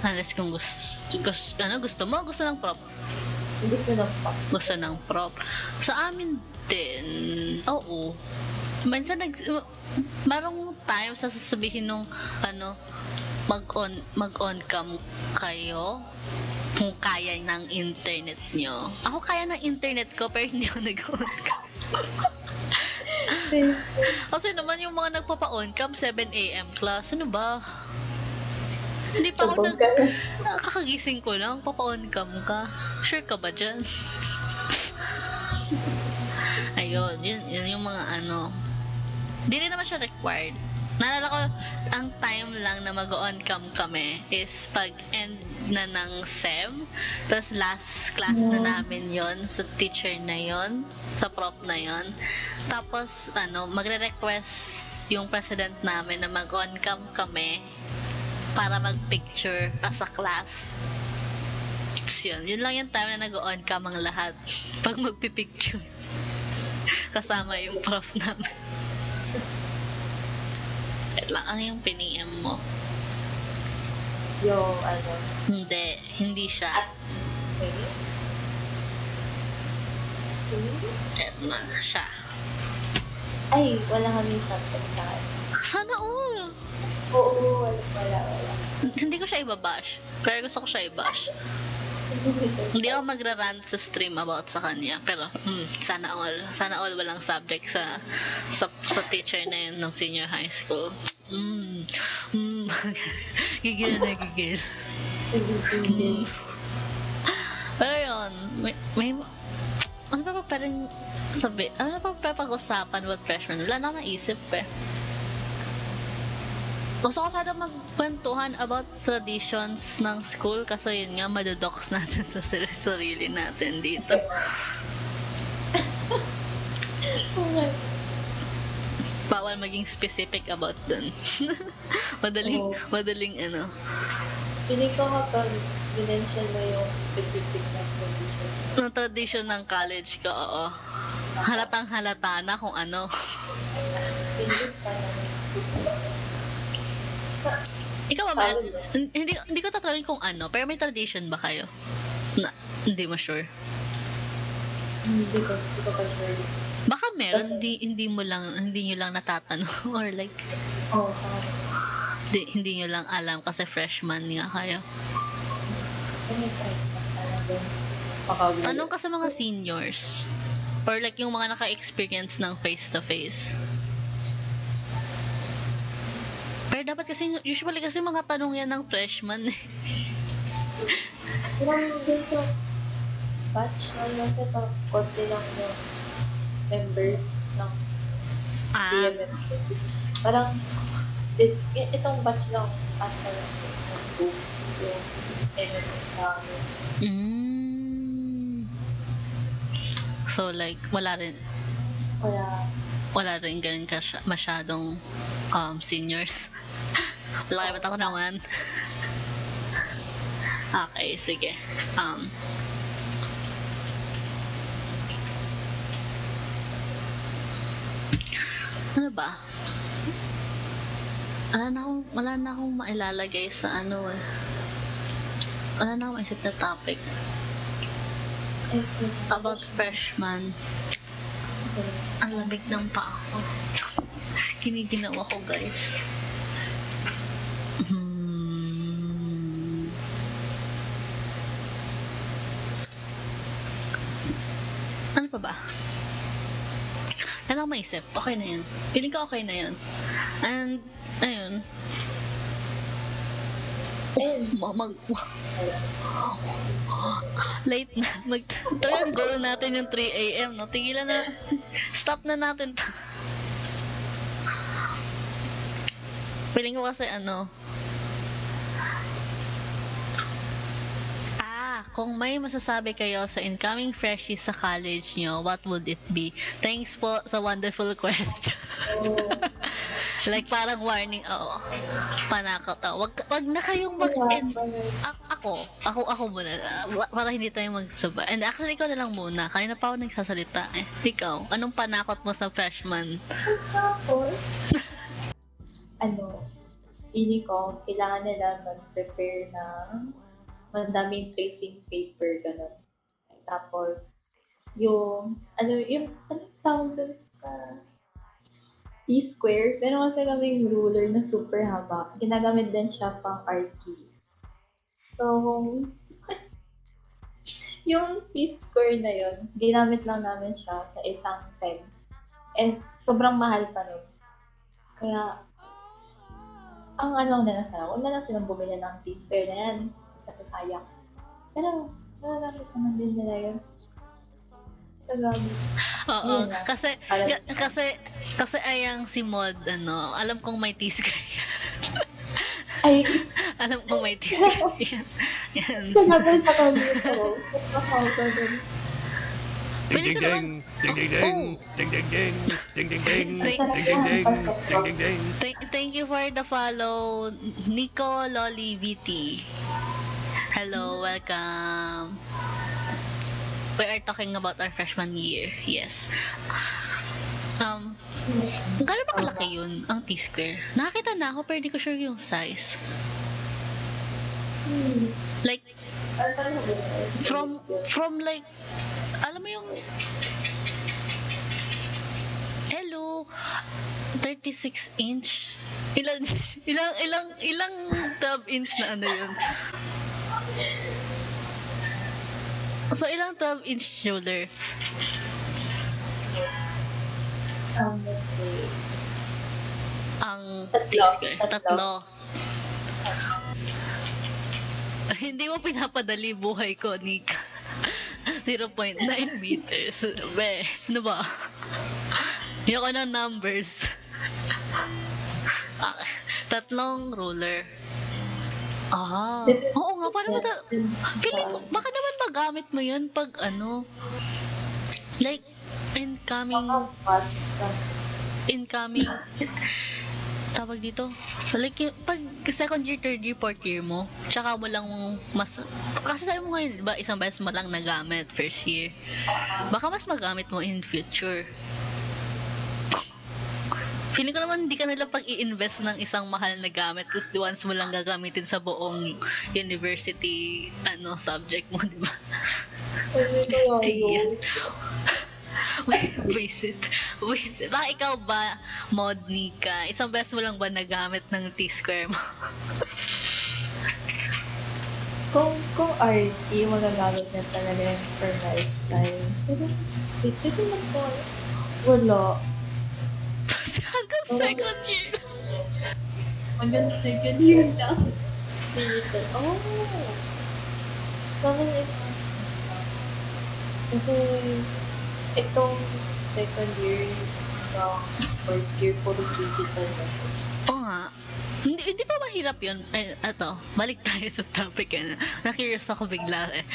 Unless kung gusto mo, gusto ng prop.
Gusto ng pa.
Gusto ng prop. Sa amin din, oo. Minsan marong time sa sasabihin nung mag-on cam kayo kung kaya ng internet nyo. Ako kaya ng internet ko pero hindi ako nag-on cam. Kasi naman yung mga nagpapa-on cam 7 AM class, ano ba? Hindi pa ako kakagising ko lang, papa-on cam ka. Sure ka ba dyan? Ayun, yun yung mga Hindi rin naman siya required. Naalala ko, ang time lang na mag-on cam kami is pag end na ng SEM, tapos last class na namin yon sa teacher na yon, sa prof na yon. Tapos, magre-request yung president namin na mag-on cam kami para mag-picture as a class. So, yun lang yung time na nag-on cam ang lahat pag magpipicture. Kasama yung prof namin. Wait lang, ano yung piniem mo?
Yung
Hindi siya.
Okay.
Eto na siya.
Ay, wala kami sample sa akin.
Sana all!
Oo, wala.
Hindi ko siya ibabash. Pero gusto ko siya ibash. Hindi ako magra-rant sa stream about sa kanya. Pero, sana all. Sana all walang subject sa teacher na yun ng senior high school. Gigil na gigil. Pero yun, may ano pa parang ano pa pag-usapan with freshman? Wala na naisip eh. Gusto ko sana magkwentuhan about traditions ng school kasi yun nga, madodox natin sa sarili natin dito. Bawal maging specific about dun. madaling
Piling ko kapag minention mo yung specific na tradition.
Ng tradition ng college ko, oo. Halatang halata na kung ano.
Pilis pa naman.
Ikaw ba? Hindi ko tatanungin kung ano, pero may tradition ba kayo? Na, hindi mo sure.
Hindi ko pa sure.
Baka meron, hindi nyo lang natatanong or like hindi nyo lang alam kasi freshman nga kayo. Tanong ka sa mga seniors or like yung mga naka-experience ng face-to-face. Pero dapat kasi, usually kasi mga tanong yan ng freshman eh.
Parang din sa batch kasi parang konti lang yung member ng DMM. Parang itong batch lang after yung MMM sa amin.
So like, wala rin ganun masyadong seniors. Laki ba't ako naman? Okay, sige. Ano ba? Wala na akong mailalagay sa wala na akong maisip na topic about freshman. Ang lamig ng paa ko. Kiniginawa ko, guys. Ano pa ba? Ano ako maisip? Okay na yun. Feeling ko okay na yun. And, ayun. Late na. Talagang goal natin yung 3 AM, no? Tigilan na. Stop na natin to. Feeling ko kasi kung may masasabi kayo sa incoming freshies sa college nyo, what would it be? Thanks po sa wonderful question.
So,
Like parang warning, panakot. Wag na kayong mag ako muna. Para hindi tayo magsabay. And actually, ikaw na lang muna. Kanina pa ako nagsasalita eh. Ikaw, anong panakot mo sa freshman?
tapos, pili ko, kailangan nila mag-prepare ng madaming tracing paper, gano'n. Tapos, yung tawag dun sa T-square, pero kasi kaming ruler na super haba. Ginagamit din siya pang RT. So, yung T-square na yun, ginamit lang namin siya sa isang sem. And sobrang mahal pa nun. Kaya, ang nila sana, huwag na lang silang bumili ng T-square na yan. Kasi sayang. Pero, nagagamit naman din nila yun. Nagagamit.
Oo,
Ayun lang.
kasi ayang si Mod, alam kong may T-square.
Ay,
Alam kong may T-square. Yan.
sinabi sa computer. Nakakauta din.
Ding
Pwede
ding
ko
ding, ding ding ding, ding ding ding, ding ding ding,
Thank-
ding ding ding, ding ding ding.
Thank you for the follow, Nico Loli VT. Hello, welcome. We are talking about our freshman year. Yes. Gano'n ba kalaki yun, ang T-square? Nakakita na ako, pero di ko sure yung size. Like, from like, alam mo yung, hello, 36 inch? Ilang 12 inch na yun? So, ilang 12 inch shoulder?
Let's say,
Ang
Tatlo.
T-square? Tatlo. Hindi mo pinapadali buhay ko, Nika. 0.9 meters. Be, ano ba? Ayoko ng numbers. Okay. Tatlong ruler. Oo nga, paano mo feeling ko, baka naman magamit mo yun pag like, incoming, tawag dito, like, pag second year, third year, fourth year mo, tsaka mo lang kasi sabi mo ngayon, diba, isang beses mo lang nagamit first year. Baka mas magamit mo in future. Feeling ko naman hindi ka nila pag-i-invest ng isang mahal na gamit tapos once mo lang gagamitin sa buong university subject mo, di ba? Visit. Baka ikaw ba, Mod Nika, isang beses mo lang ba nagamit ng T-square mo?
Kung RT, magagamit na talaga yun for lifetime. Pero, dito na po, wala.
Hanggang second year.
Hanggang second year lang. Dito. So, kasi, itong second year, fourth year, puro digital na.
Oo nga. Hindi pa mahirap yun. Balik tayo sa topic. Na-curious ako bigla eh.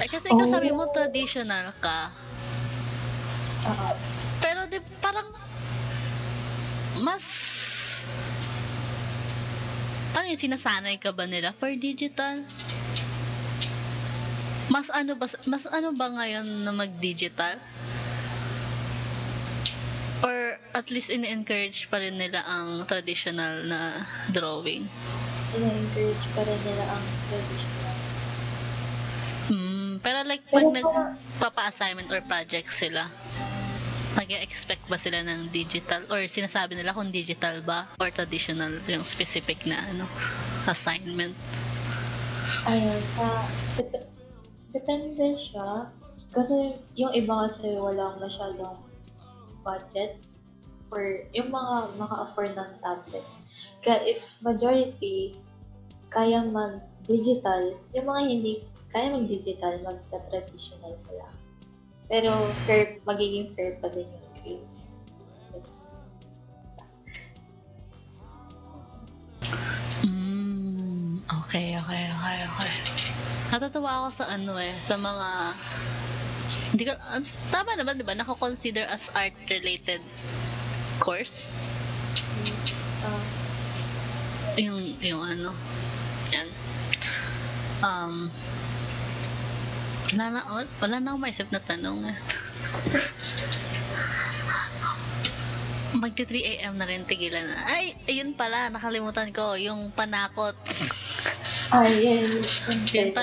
Kasi ikaw sabi mo traditional ka. Pero parang mas paano yung sinasanay ka ba nila for digital? Mas ano ba ngayon na mag-digital? Or at least in-encourage pa rin nila ang traditional na drawing?
In-encourage pa rin nila ang traditional.
Pero like pag nagpapa-assignment or project sila, nag-expect ba sila ng digital or sinasabi nila kung digital ba or traditional yung specific na assignment?
Depende siya. Kasi yung iba kasi walang masyadong budget or yung mga maka-afford ng tablet. Kaya if majority kaya mag-digital, yung mga hindi kaya mag-digital, magta-traditional sila. Pero magiging fair pa din yung grades.
Okay. Natatawa ako sa sa mga hindi ko, tama naman, di ba? Nako-consider as art-related course?
Ah,
Yung yan. Wala na akong maisip na tanong. Magti 3 AM na rin, tigilan na. Ay, ayun pala, nakalimutan ko, yung panakot.
yan.
Yung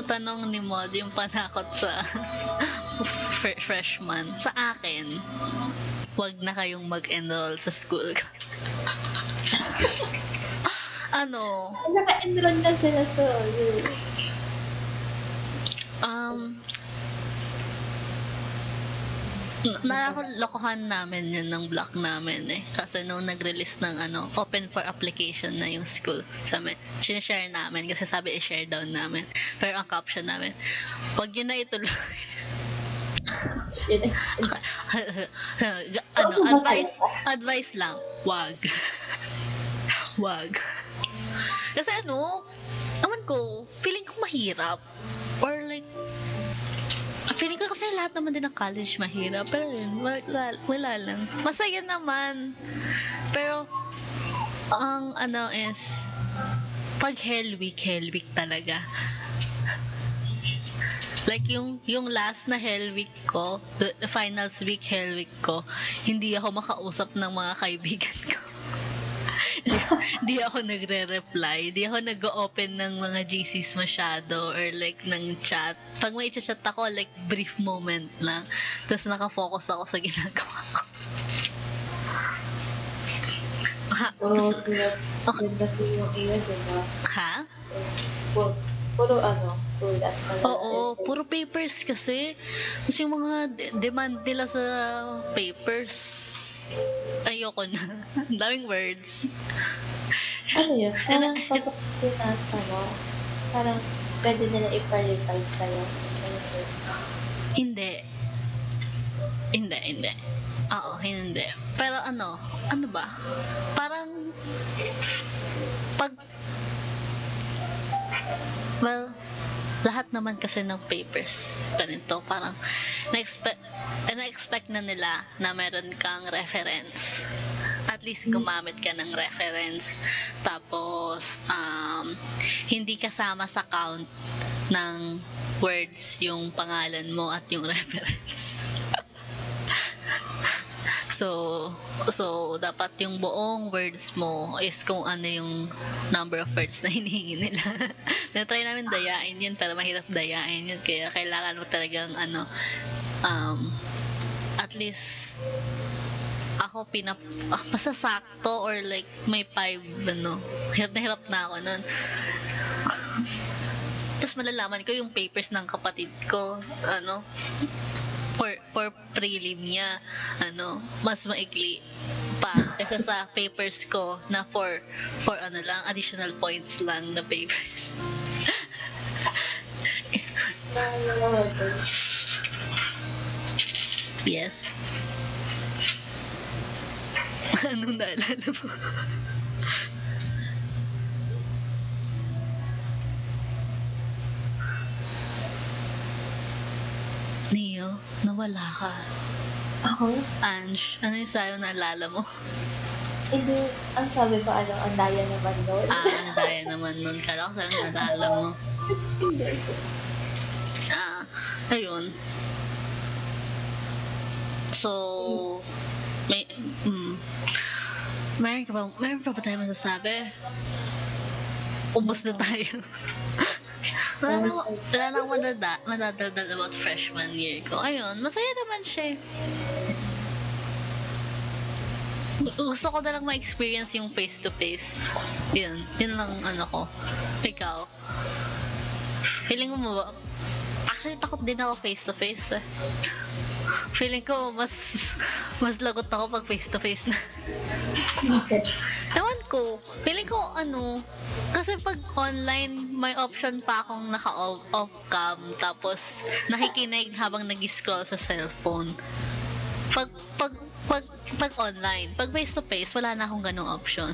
tanong ni Mod, yung panakot sa freshman. Sa akin, wag na kayong mag-enroll sa school ko.
Naka-enroll na sila sa
Nalokohan namin yun ng block namin kasi nung nag-release ng open for application na yung school sa amin, sinishare namin kasi sabi i-share down namin, pero ang caption namin, wag yun na ituloy. Advice lang, wag kasi naman ko, feeling ko mahirap or like feeling ko kasi lahat naman din ng college mahirap, pero yun, wala lang. Masaya naman. Pero, ang is, pag Hell Week talaga. Like, yung last na Hell Week ko, the finals week Hell Week ko, hindi ako makausap ng mga kaibigan ko. Di ako nagre-reply, di ako nag-open ng mga GCs masyado or like ng chat. Pag may chat ako, like brief moment lang, tapos nakafocus ako sa ginagawa ko.
Kasi yung iyo, diba?
Ha?
Puro sulat.
Oo, puro papers kasi. Kasi yung mga demand nila sa papers, ayoko na. Ang daming words.
Ano yun? Parang kapag pinasa mo, parang pwede nila i-revise sa'yo.
Hindi. Oo, hindi. Pero ano ba? Parang, lahat naman kasi ng papers ganito, parang na-expect na nila na meron kang reference, at least gumamit ka ng reference, tapos hindi kasama sa count ng words yung pangalan mo at yung reference. So dapat yung buong words mo is kung ano yung number of words na hinihingi nila. Na-try namin dayain yun, pero mahirap dayain yun, kaya kailangan mo talagang at least ako masasakto or like may 5 hirap na ako nun. Tapos malalaman ko yung papers ng kapatid ko, for prelim niya, mas maikli pa kaysa sa papers ko na for lang, additional points lang na papers. Yes. Anong naalala mo? Neo, nawala ka.
Ako?
Ange, ano yung sayo na naalala mo?
Hindi, ang sabi ko, ang daya naman doon.
Ang daya naman nun. Kala ko sayo naalala mo.
Hindi.
Ayun. So, meron pa ba tayo masasabi? Ubos na tayo. Wala na akong madadaldal about freshman year ko. Ayun, masaya naman siya. Gusto ko na lang ma-experience yung face-to-face. Yun lang ko. Ikaw? Feeling mo ba? Actually, takot din ako face-to-face. Feeling ko mas lagot ako pag face-to-face na. Ewan ko. Feeling ko kasi pag online, may option pa akong naka-off cam, tapos nakikinig habang nag-scroll sa cellphone. Pag online, pag face-to-face, wala na akong ganong option.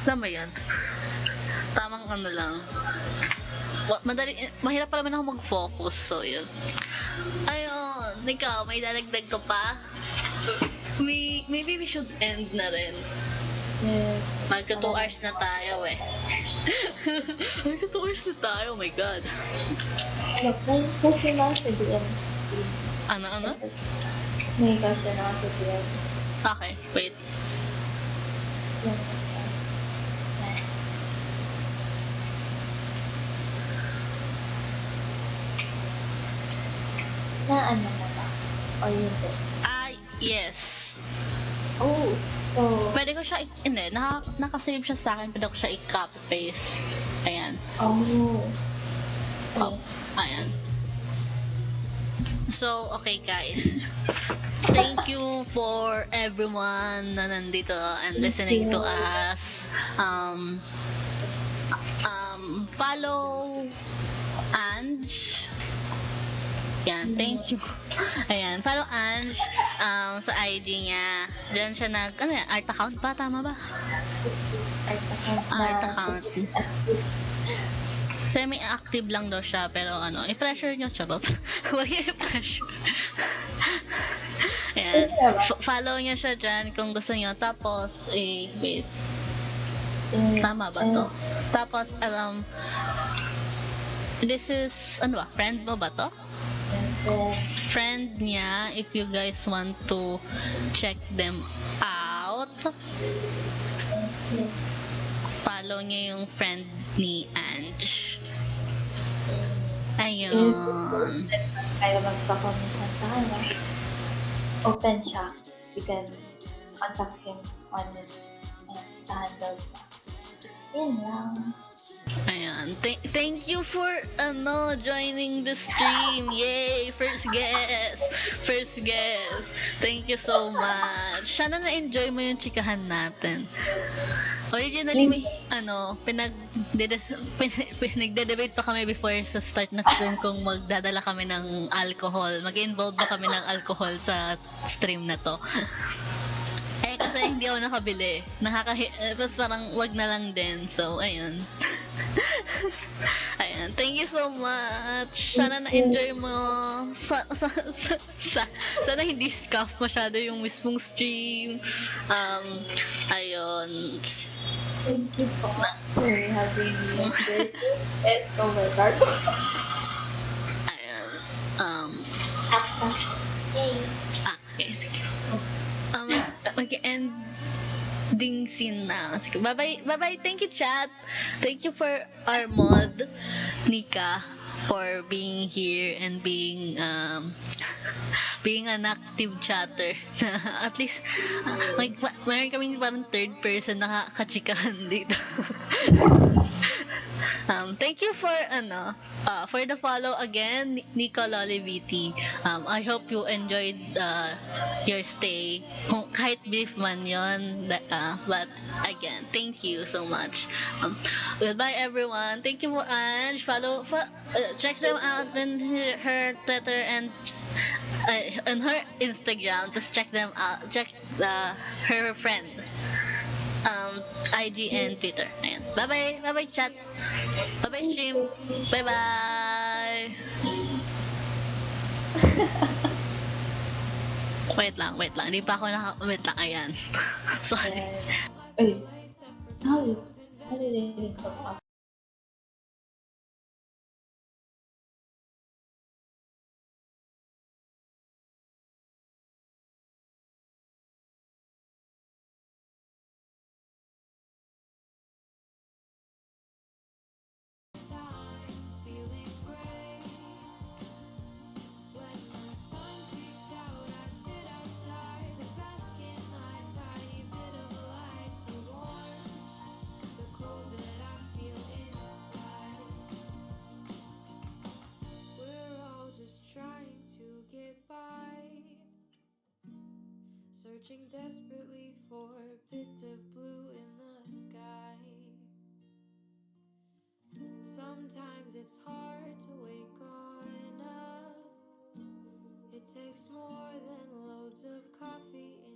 Alam mo yan? ano lang. Mahirap pa naman ako mag-focus, so yun. Ayun, ikaw, may dadagdag ko pa? Maybe we should end na rin.
Yes.
Magka 2 hours na tayo eh. Magka 2 hours na tayo, oh my god.
May question na sa DM.
Ano?
May question na sa DM.
Okay, wait.
Yan. Na ano mo ba? Or hindi?
Yes.
Oh, so,
Pwede ko siya, hindi, nakasave siya sa akin, pwede ko siya i-copy paste. Ayan.
oh.
Oh, ayan. So, okay guys. Thank you for everyone na nandito and listening to us. Follow Ange. Yan, thank you. Ayan, follow Ange sa IG niya. Diyan siya art account ba? Tama ba? Art account. Semi-active lang daw siya, pero i-pressure nyo, charot. Huwag yung i-pressure. Ayan, follow nyo siya dyan kung gusto nyo. Tapos, wait. Tama ba to? Tapos, this is, friend mo ba to? Friend niya, if you guys want to check them out, follow niya yung friend ni Ange. Ayun.
Kaya magpa-commission sa kanya. Open siya. You can contact him on sa handles na. Yan lang.
Ayan. Thank you for joining the stream. Yay! First guest. Thank you so much. Sana na-enjoy mo yung chikahan natin. Originally, may pinagde-debate pa kami before sa start ng stream kung magdadala kami ng alcohol. Mag-involve ba kami ng alcohol sa stream na to. Kasi hindi ako nakabili. Tapos parang wag na lang din. So, ayun. Ayan. Thank you so much. Sana na-enjoy mo. Sana hindi scuff masyado yung mismong stream. Ayun.
Thank you po for having me at Overcard.
Ayun. Okay, sige. Mag-ending scene na. Sige, bye-bye. Thank you, chat. Thank you for our mod, Nika, for being here and being an active chatter. At least, mayroon kaming parang third person na kachikahan dito. Thank you for the follow again, Nico Loliviti. I hope you enjoyed your stay. Kung kahit brief man yon, but again, thank you so much. Goodbye everyone. Thank you for Ange. Check them out on her Twitter and on her Instagram. Just check them out. Check her friend. IG and Twitter. Ayan. Bye-bye chat. Bye-bye stream. Bye-bye. Wait lang. Hindi pa ako wait lang. Ayan. Sorry.
Ay. Sorry.
Searching desperately for bits of blue in the sky. Sometimes it's hard to wake on up. It takes more than loads of coffee in